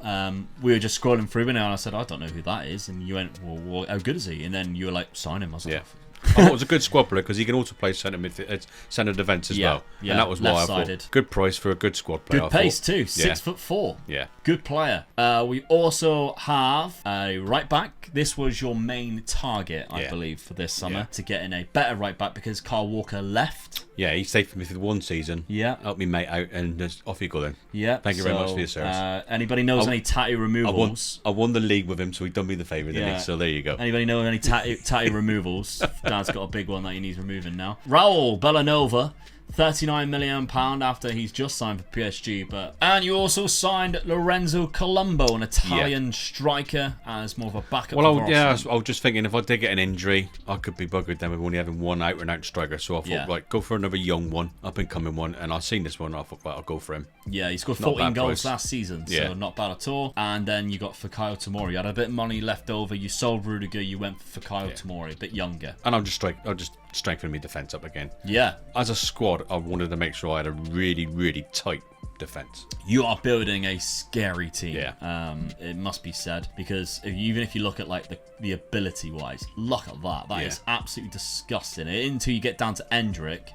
We were just scrolling through it, and I said, I don't know who that is. And you went, well, how good is he? And then you were like, sign him. I was like, I thought it was a good squad player because he can also play centre defence as well. Yeah, and that was why I thought good price for a good squad player. Good pace too, 6'4". Yeah, good player. We also have a right back. This was your main target, I believe, for this summer to get in a better right back because Kyle Walker left. Yeah, he stayed for me through 1 season. Yeah, helped me mate out, and just off you go then. Yeah, thank you very much for your service. Anybody knows any tattoo removals? I won the league with him, so he done me the favour, didn't he? So there you go. Anybody know any tattoo removals? Dad's got a big one that he needs removing now. Raul Bellanova £39 million after he's just signed for PSG. And you also signed Lorenzo Colombo, an Italian striker, as more of a backup. Well, I was just thinking if I did get an injury, I could be buggered then with only having one out-and-out striker. So I thought, right, go for another young one, up-and-coming one. And I've seen this one, I thought, right, I'll go for him. Yeah, he scored 14 goals last season, so not bad at all. And then you got Fikayo Tomori. You had a bit of money left over. You sold Rudiger. You went for Fikayo Tomori, a bit younger. And I'll just strengthen my defence up again. Yeah. As a squad, I wanted to make sure I had a really, really tight defence. You are building a scary team. Yeah. It must be said, because even if you look at like the ability wise, look at that. That is absolutely disgusting. Until you get down to Endrick,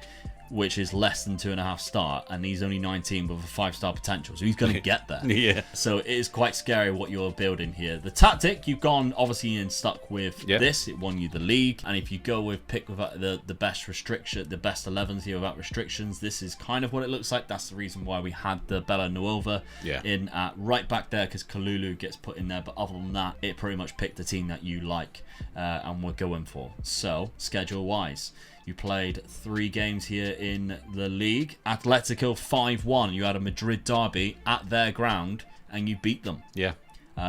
which is less than 2.5 star, and he's only 19 with a 5-star potential, so he's going to get there. Yeah. So it is quite scary what you're building here. The tactic, you've gone obviously and stuck with this. It won you the league, and if you go with pick without the best restriction, the best 11s here without restrictions, this is kind of what it looks like. That's the reason why we had the Bella Nuova in at right back there, because Kalulu gets put in there. But other than that, it pretty much picked the team that you like and we're going for. So schedule wise, you played 3 games here in the league. Atletico 5-1. You had a Madrid derby at their ground, and you beat them. Yeah.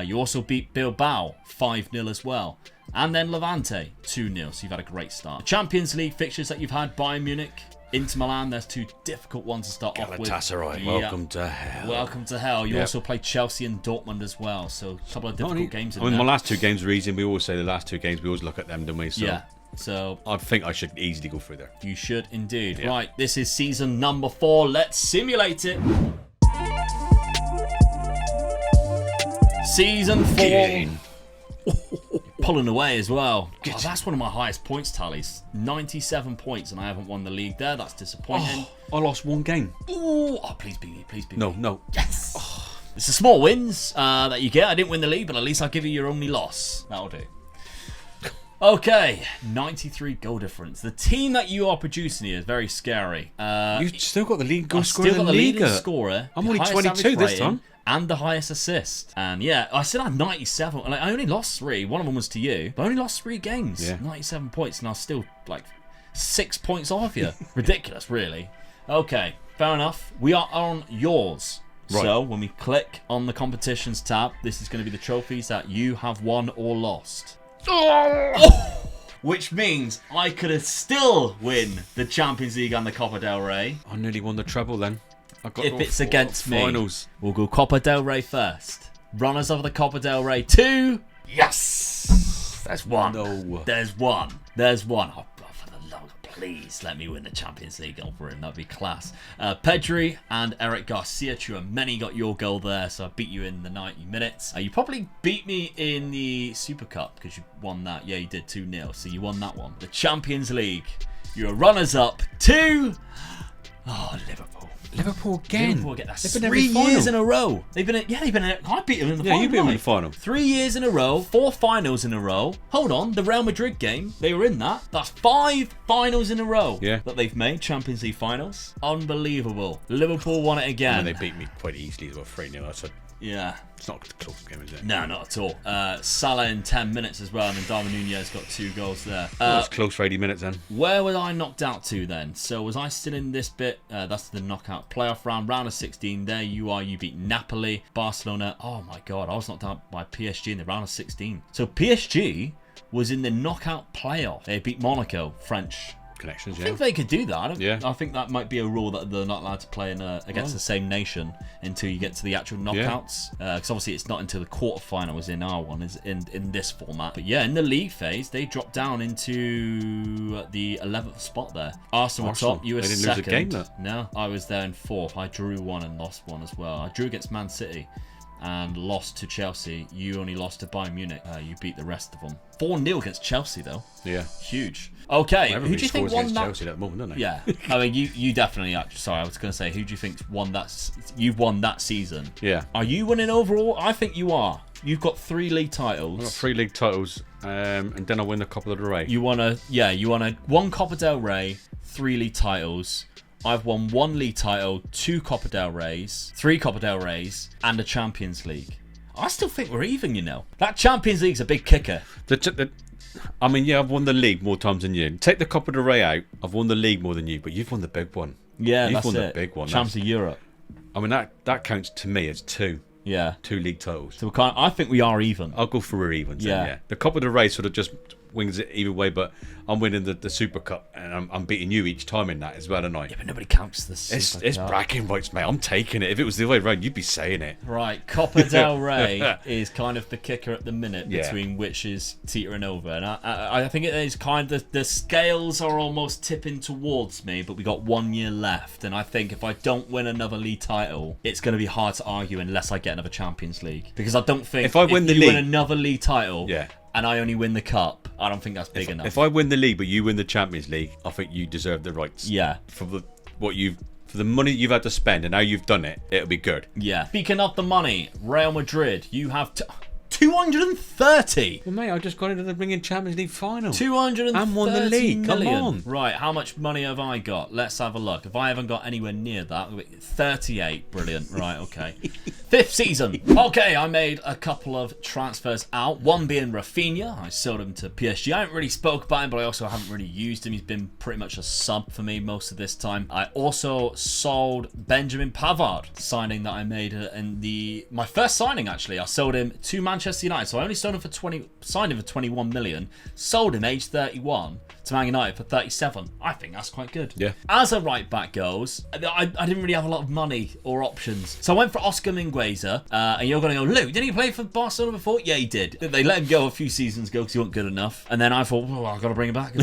You also beat Bilbao 5-0 as well. And then Levante 2-0. So you've had a great start. Champions League fixtures that you've had: Bayern Munich, Inter Milan. There's 2 difficult ones to start off with. Galatasaray, welcome to hell. Welcome to hell. You also played Chelsea and Dortmund as well. So a couple of difficult games in there. My last 2 games are easy. We always say the last 2 games, we always look at them, don't we? So. Yeah. So I think I should easily go through there. You should indeed. Yeah. Right, this is season number 4. Let's simulate it. Season 4. Pulling away as well. Oh, that's one of my highest points tallies. 97 points, and I haven't won the league there. That's disappointing. I lost 1 game. Ooh, please be me. Please be me. No. Yes. It's the small wins that you get. I didn't win the league, but at least I'll give you your only loss. That'll do. Okay, 93 goal difference. The team that you are producing here is very scary. You still got the lead goal scorer. Still got the leading scorer. I'm only 22 this time. And the highest assist. And yeah, I still had 97. Like, I only lost 3. One of them was to you. But I only lost 3 games. Yeah. 97 points. And I was still like 6 points off you. Ridiculous, really. Okay, fair enough. We are on yours. Right. So when we click on the competitions tab, this is going to be the trophies that you have won or lost. Which means I could still win the Champions League and the Copa del Rey. I nearly won the treble then. If it's against me, finals. We'll go Copa del Rey first. Runners of the Copa del Rey 2. Yes! There's 1. No. There's 1. There's 1. Oh, for the love of please let me win the Champions League over him. That'd be class. Pedri and Eric Garcia Tchouameni got your goal there, so I beat you in the 90 minutes. You probably beat me in the Super Cup because you won that. Yeah, you did 2-0, so you won that one. The Champions League. You're runners-up 2. Oh, Liverpool. Liverpool again. Liverpool again. That's 3 years in a row. They've been in. I beat them in the final. Yeah, you beat them in the final. 3 years in a row. 4 finals in a row. Hold on, the Real Madrid game, they were in that. That's 5 finals in a row that they've made. Champions League finals. Unbelievable. Liverpool won it again. And they beat me quite easily as well, 3-0. Yeah. It's not a close game, is it? No, not at all. Salah in 10 minutes as well, and then Darwin Nunez got 2 goals there. It was close for 80 minutes then. Where was I knocked out to then? So was I still in this bit? That's the knockout playoff round of 16. There you are. You beat Napoli, Barcelona. Oh my God, I was knocked out by PSG in the round of 16. So PSG was in the knockout playoff. They beat Monaco, French connections. I think they could do that. I think that might be a rule that they're not allowed to play against the same nation until you get to the actual knockouts. Because obviously it's not until the quarterfinals in our one is in this format. But yeah, in the league phase, they dropped down into the 11th spot there. Arsenal top, you were second. They didn't lose a game, though. No, I was there in 4th. I drew 1 and lost 1 as well. I drew against Man City and lost to Chelsea. You only lost to Bayern Munich. You beat the rest of them. 4-0 against Chelsea, though. Yeah. Huge. Okay, who do you think won that? Chelsea at the moment, don't they? Yeah. I mean, you definitely... Sorry, I was going to say, who do you think won that... You've won that season. Yeah. Are you winning overall? I think you are. You've got 3 league titles. I've got 3 league titles, and then I win the Copa del Rey. You won 1 Copa del Rey, 3 league titles. I've won 1 league title, 2 Copa del Reys, 3 Copa del Reys, and a Champions League. I still think we're even, you know. That Champions League's a big kicker. I mean, yeah, I've won the league more times than you. Take the Copa del Rey out, I've won the league more than you, but you've won the big one. Yeah, You've that's won it. the big one. Champs of Europe. I mean, that counts to me as two. Yeah. 2 league titles. So I think we are even. I'll go for evens. Yeah. Then, yeah. The Cup of the Race sort of just wings it either way, but I'm winning the Super Cup and I'm beating you each time in that as well, aren't I? Yeah, but nobody counts the Super It's Cup. bragging rights, mate. I'm taking it. If it was the other way around, you'd be saying it. Right, Copa del Rey is kind of the kicker at the minute Yeah. between which is teetering over, and I think it is kind of the scales are almost tipping towards me, but we got 1 year left, and I think if I don't win another league title, it's going to be hard to argue unless I get another Champions League, because I don't think if I win the you league, win another league title, yeah. and I only win the cup, I don't think that's big enough. If I win the league, but you win the Champions League, I think you deserve the rights. Yeah. For the money you've had to spend and how you've done it, it'll be good. Yeah. Speaking of the money, Real Madrid, you have 230. Well, mate, I just got into the ringing Champions League final. 230 and won the league. Come million. on. Right, how much money have I got? Let's have a look. If I haven't got anywhere near that, 38. Brilliant. Right, okay. 5th season. Okay, I made a couple of transfers out. One being Rafinha. I sold him to PSG. I haven't really spoke about him, but I also haven't really used him. He's been pretty much a sub for me most of this time. I also sold Benjamin Pavard, signing that I made in my first signing, actually. I sold him to Manchester United. So I only sold him for signed him for 21 million, sold him age 31 to Man United for 37. I think that's quite good. Yeah. As a right back goes, I didn't really have a lot of money or options. So I went for Oscar Mingueza, and you're going to go, Luke, didn't he play for Barcelona before? Yeah, he did. They let him go a few seasons ago because he wasn't good enough. And then I thought, well, I've got to bring him back.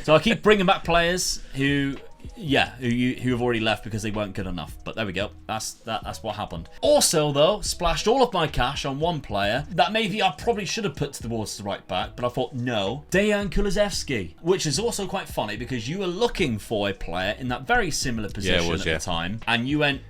So I keep bringing back players who have already left because they weren't good enough. But there we go. That's what happened. Also, though, splashed all of my cash on one player that maybe I probably should have put towards the right back, but I thought, no. Dejan Kulusevski, which is also quite funny because you were looking for a player in that very similar position at the time, and you went,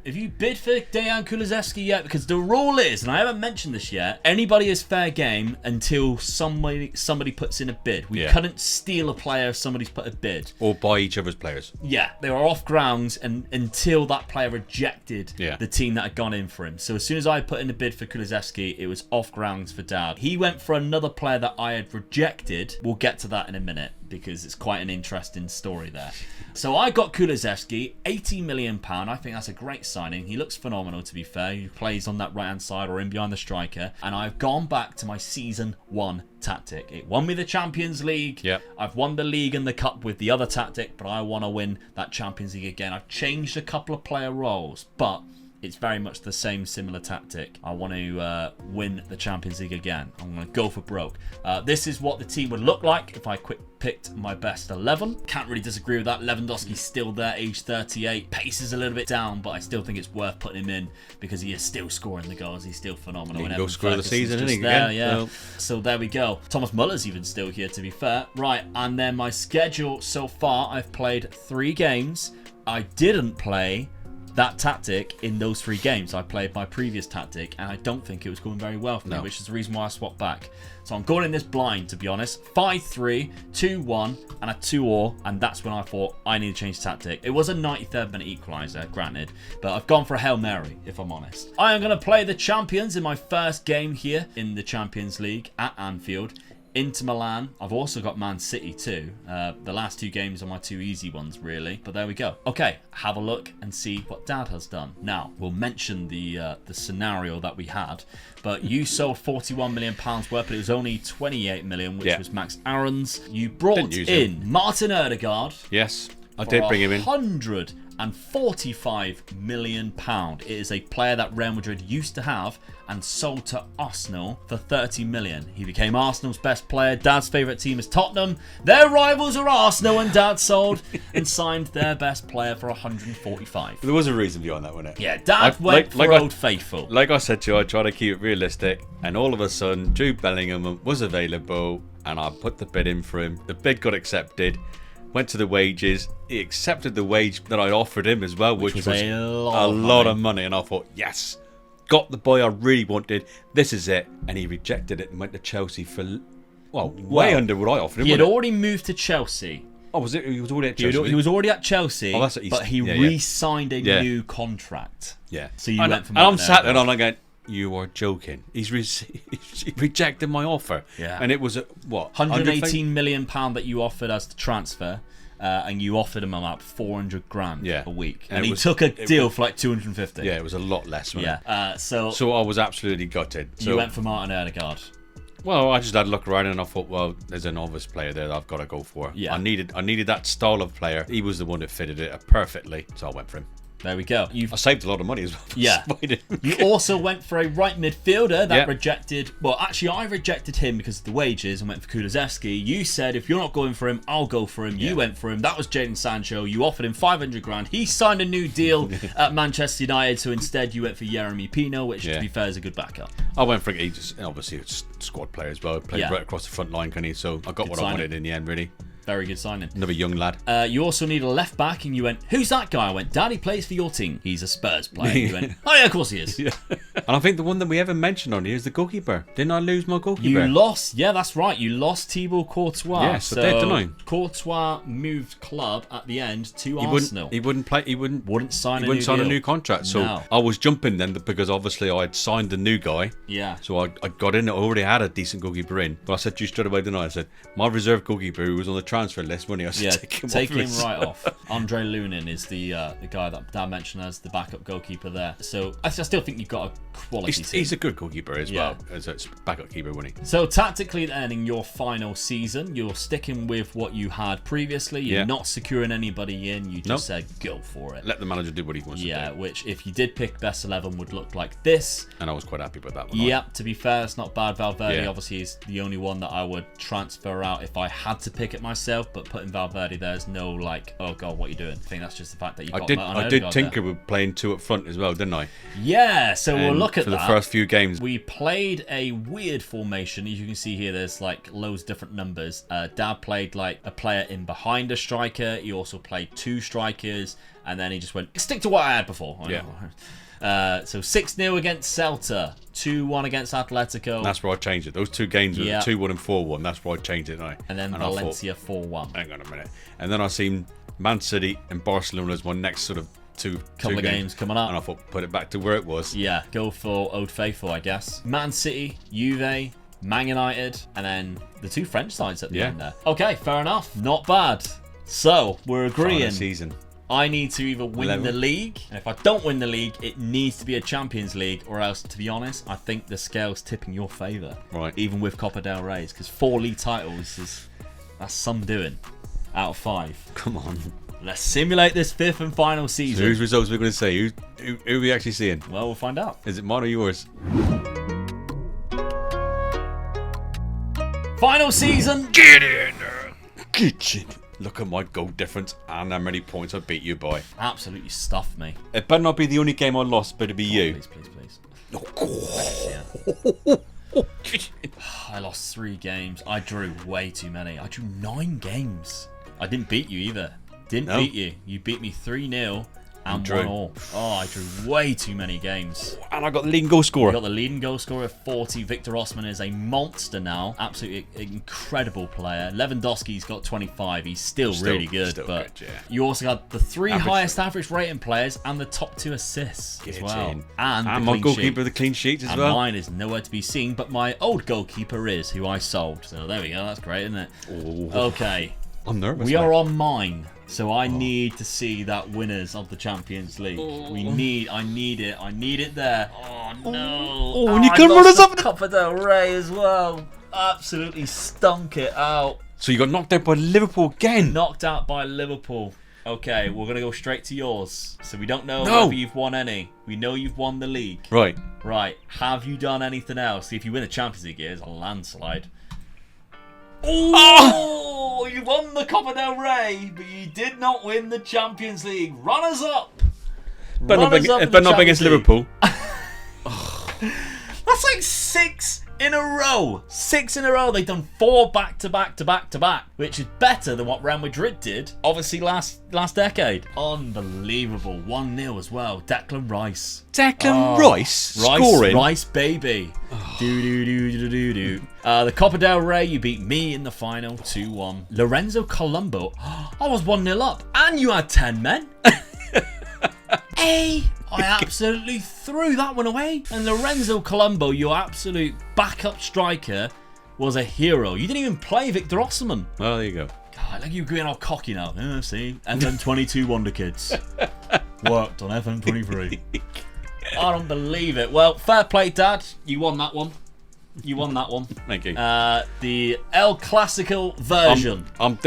have you bid for Dejan Kulusevski yet? Because the rule is, and I haven't mentioned this yet, anybody is fair game until somebody puts in a bid. We couldn't steal a player if somebody's put a bid. Or buy each other's players. Yeah, they were off grounds and until that player rejected the team that had gone in for him. So as soon as I put in a bid for Kulusevski, it was off grounds for Dad. He went for another player that I had rejected. We'll get to that in a minute because it's quite an interesting story there. So I got Kulusevski, £80 million. I think that's a great signing. He looks phenomenal, to be fair. He plays on that right-hand side or in behind the striker. And I've gone back to my Season 1 tactic. It won me the Champions League. Yep. I've won the league and the cup with the other tactic, but I want to win that Champions League again. I've changed a couple of player roles, but it's very much the same similar tactic. I want to win the Champions League again. I'm going to go for broke. This is what the team would look like if I picked my best 11. Can't really disagree with that. Lewandowski's still there, age 38. Pace is a little bit down, but I still think it's worth putting him in because he is still scoring the goals. He's still phenomenal. He can go score the season, just isn't he? There, yeah. Well. So there we go. Thomas Muller's even still here, to be fair. Right, and then my schedule so far, I've played 3 games. I didn't play that tactic in those 3 games. I played my previous tactic and I don't think it was going very well for me, which is the reason why I swapped back. So I'm going in this blind, to be honest. 5-3, 2-1 and a 2-all, and that's when I thought I need to change tactic. It was a 93rd minute equaliser, granted, but I've gone for a Hail Mary, if I'm honest. I am going to play the champions in my first game here in the Champions League at Anfield. Inter Milan. I've also got Man City too. The last 2 games are my 2 easy ones, really. But there we go. Okay, have a look and see what Dad has done. Now, we'll mention the scenario that we had. But you sold £41 million worth, but it was only 28 million, which was Max Aaron's. You brought in Martin Odegaard. Yes, I did bring him in. £145 million. It is a player that Real Madrid used to have and sold to Arsenal for 30 million. He became Arsenal's best player. Dad's favourite team is Tottenham. Their rivals are Arsenal, and Dad sold and signed their best player for 145. There was a reason behind that, wasn't it? Yeah, Dad went for Old Faithful. Like I said to you, I try to keep it realistic, and all of a sudden, Jude Bellingham was available, and I put the bid in for him. The bid got accepted. Went to the wages. He accepted the wage that I offered him as well, which was a lot of money. And I thought, yes, got the boy I really wanted. This is it. And he rejected it and went to Chelsea for, way under what I offered him. He had already moved to Chelsea. Oh, was it? He was already at Chelsea. He was already at Chelsea, but he re-signed a new contract. Yeah. So you went from. And I'm sat there and I'm going, you are joking. He rejected my offer. Yeah. And it was at, what? £118 million that you offered us to transfer. and you offered him about 400 grand a week, and he was, took a deal for like 250. Yeah, it was a lot less. Yeah. So I was absolutely gutted. So you went for Martin Odegaard. Well, I just had a look around and I thought, well, there's a novice player there that I've got to go for. Yeah. I needed that style of player. He was the one that fitted it perfectly, so I went for him. There we go. I saved a lot of money as well. Yeah. You also went for a right midfielder that rejected... Well, actually, I rejected him because of the wages and went for Kulusevski. You said, if you're not going for him, I'll go for him. You went for him. That was Jadon Sancho. You offered him 500 grand. He signed a new deal at Manchester United, so instead you went for Jeremy Pino, which, to be fair, is a good backup. I went for... He just, obviously, a squad player as well. Played right across the front line, couldn't he? So I got what I wanted in the end, really. Very good signing. Another young lad. You also need a left back, and you went, who's that guy? I went, Daddy plays for your team. He's a Spurs player. You went, oh yeah, of course he is. Yeah. And I think the one that we haven't mentioned on here is the goalkeeper. Didn't I lose my goalkeeper? You lost, yeah, that's right. You lost Thibaut Courtois. Yes, I did, didn't I? Courtois moved club at the end to Arsenal. He wouldn't play. He wouldn't sign a new contract. So I was jumping then because obviously I had signed the new guy. Yeah. So I got in. I already had a decent goalkeeper in. But I said to you straight away, didn't I? I said my reserve goalkeeper who was on the transfer list when he was take him right off. Andre Lunin is the guy that Dan mentioned as the backup goalkeeper there. So I still think you've got a quality team. He's a good goalkeeper as well as a backup keeper, wasn't he? So tactically then, in your final season, you're sticking with what you had previously. You're not securing anybody in. You just said go for it. Let the manager do what he wants to do. Yeah, which if you did pick best 11 would look like this. And I was quite happy with that one. Yeah, to be fair, it's not bad. Valverde obviously is the only one that I would transfer out if I had to pick it myself, but putting Valverde there's no like, oh god, what are you doing? I think that's just the fact that you got I did tinker with playing two up front as well, didn't I? Yeah, so we'll look at that. For the first few games. We played a weird formation. As you can see here, there's like loads of different numbers. Dad played like a player in behind a striker. He also played two strikers, and then he just went, stick to what I had before. So 6-0 against Celta, 2-1 against Atletico. That's where I changed it. Those two games were 2-1 and 4-1. That's where I changed it. And then Valencia 4-1. Hang on a minute. And then I seen Man City and Barcelona as my next sort of couple of games coming up. And I thought, put it back to where it was. Yeah, go for Old Faithful, I guess. Man City, Juve, Man United, and then the two French sides at the end there. Okay, fair enough. Not bad. So, we're agreeing. Final season. I need to either win the league, and if I don't win the league, it needs to be a Champions League, or else, to be honest, I think the scale's tipping your favour. Right. Even with Copa del Rey, because 4 league titles that's some doing out of 5. Come on. Let's simulate this 5th and final season. So whose results are we going to say? Who are we actually seeing? Well, we'll find out. Is it mine or yours? Final season. Get in there. Get in. Look at my goal difference and how many points I beat you by. Absolutely stuffed me. It better not be the only game I lost, but it'd be you. Please. Oh, I lost 3 games. I drew way too many. I drew 9 games. I didn't beat you either. Beat you. You beat me 3-0 and 1-1. Oh, I drew way too many games. And I got the leading goal scorer. I got the leading goal scorer of 40. Victor Osimhen is a monster now. Absolutely incredible player. Lewandowski's got 25. He's still really good. But you also got the 3 highest average rating players and the top 2 assists as well. And my goalkeeper, the clean sheets as well. And mine is nowhere to be seen, but my old goalkeeper is, who I sold. So there we go. That's great, isn't it? Ooh. Okay. I'm nervous. We are on mine. So I need to see that winners of the Champions League. I need it there. Oh no! Oh, and you can run us up Copa del Rey as well. Absolutely stunk it out. So you got knocked out by Liverpool again. Knocked out by Liverpool. Okay, we're gonna go straight to yours. So we don't know whether you've won any. We know you've won the league. Right. Have you done anything else? If you win the Champions League, it's a landslide. Oh! You won the Copa del Rey, but you did not win the Champions League. Runners up. But not against Liverpool. That's like 6 in a row. 6 in a row. They've done 4 back to back, which is better than what Real Madrid did, obviously last decade. Unbelievable. 1-0 as well. Declan Rice. Rice scoring. Rice, baby. The Copa del Rey, you beat me in the final 2-1. Lorenzo Colombo. I was 1-0 up, and you had 10 men. I absolutely threw that one away. And Lorenzo Colombo, your absolute backup striker, was a hero. You didn't even play Victor Osimhen. Well, there you go. Oh, like you being all cocky now. See, FM22 Wonder Kids worked on FM23. I don't believe it. Well, fair play, Dad. You won that one. You won that one. Thank you. The El Clasico version. I'm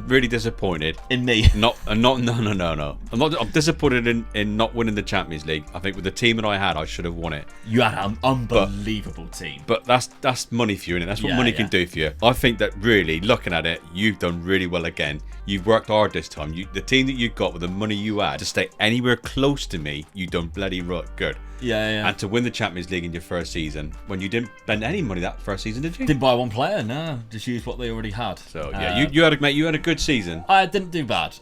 really disappointed in me. No. I'm disappointed in not winning the Champions League. I think with the team that I had, I should have won it. You had an unbelievable team. But that's money for you, innit? That's what money can do for you. I think that really, looking at it, you've done really well again. You've worked hard this time. The team that you got with the money you had to stay anywhere close to me, you've done bloody good. Yeah. And to win the Champions League in your first season, when you didn't spend any money that first season, did you? Didn't buy one player, no. Just used what they already had. So yeah, you had a good season. I didn't do bad,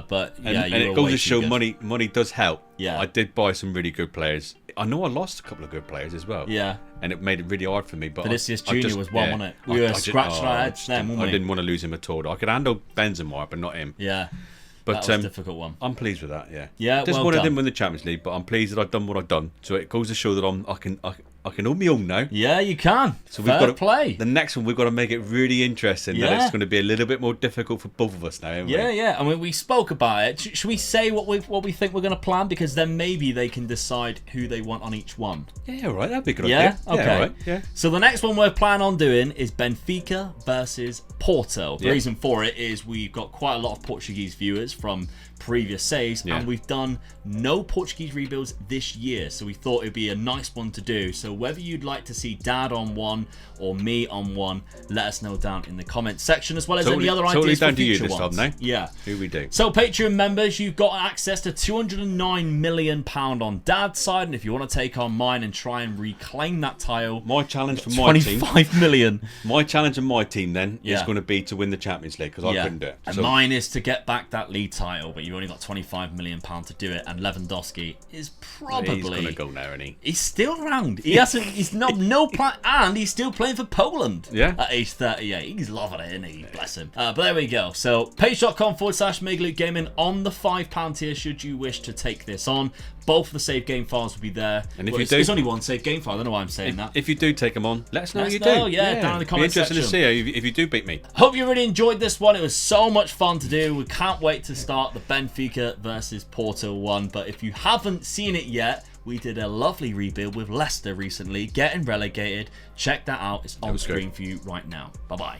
but yeah, and it goes to show money does help. Yeah, I did buy some really good players. I know I lost a couple of good players as well. Yeah, and it made it really hard for me. But Vinicius Junior was one, wasn't it? We were scratching our heads then, I didn't want to lose him at all. I could handle Benzema, but not him. Yeah. But that was a difficult one. I'm pleased with that. Yeah. Just I didn't win the Champions League, but I'm pleased that I've done what I've done. So it goes to show that I can hold my own now. Yeah, you can. So we've got to play. The next one we've got to make it really interesting. Yeah. That it's going to be a little bit more difficult for both of us now. Haven't we? Yeah. I mean, we spoke about it. Should we say what we think we're going to plan? Because then maybe they can decide who they want on each one. Yeah, all right. That'd be a good idea. Okay. Yeah, all right. Yeah. So the next one we're planning on doing is Benfica versus Porto. The reason for it is we've got quite a lot of Portuguese viewers from previous saves, and we've done no Portuguese rebuilds this year, so we thought it'd be a nice one to do. So whether you'd like to see Dad on one or me on one, let us know down in the comments section, as well as any other ideas for future ones. Yeah, who we do. So Patreon members, you've got access to £209 million on Dad's side, and if you want to take on mine and try and reclaim that title, my challenge for my team, 25 million. My challenge of my team then is going to be to win the Champions League, because I couldn't do it. And mine is to get back that league title, but you've only got £25 million to do it, and Lewandowski is probably he's going to go now, isn't he? He's still around. He hasn't. He's not no plan, and he's still playing for Poland. Yeah. At age 38, he's loving it, isn't he? Bless him. But there we go. So page.com/MegaLukeGaming on the £5 tier should you wish to take this on. Both of the save game files will be there. And if you do, there's only one save game file. I don't know why I'm saying that. If you do take them on, let us know how you do. Yeah, down in the comments section. Be interested to see if you do beat me. Hope you really enjoyed this one. It was so much fun to do. We can't wait to start the Benfica versus Porto one. But if you haven't seen it yet, we did a lovely rebuild with Leicester recently, getting relegated. Check that out. It's on screen for you right now. Bye-bye.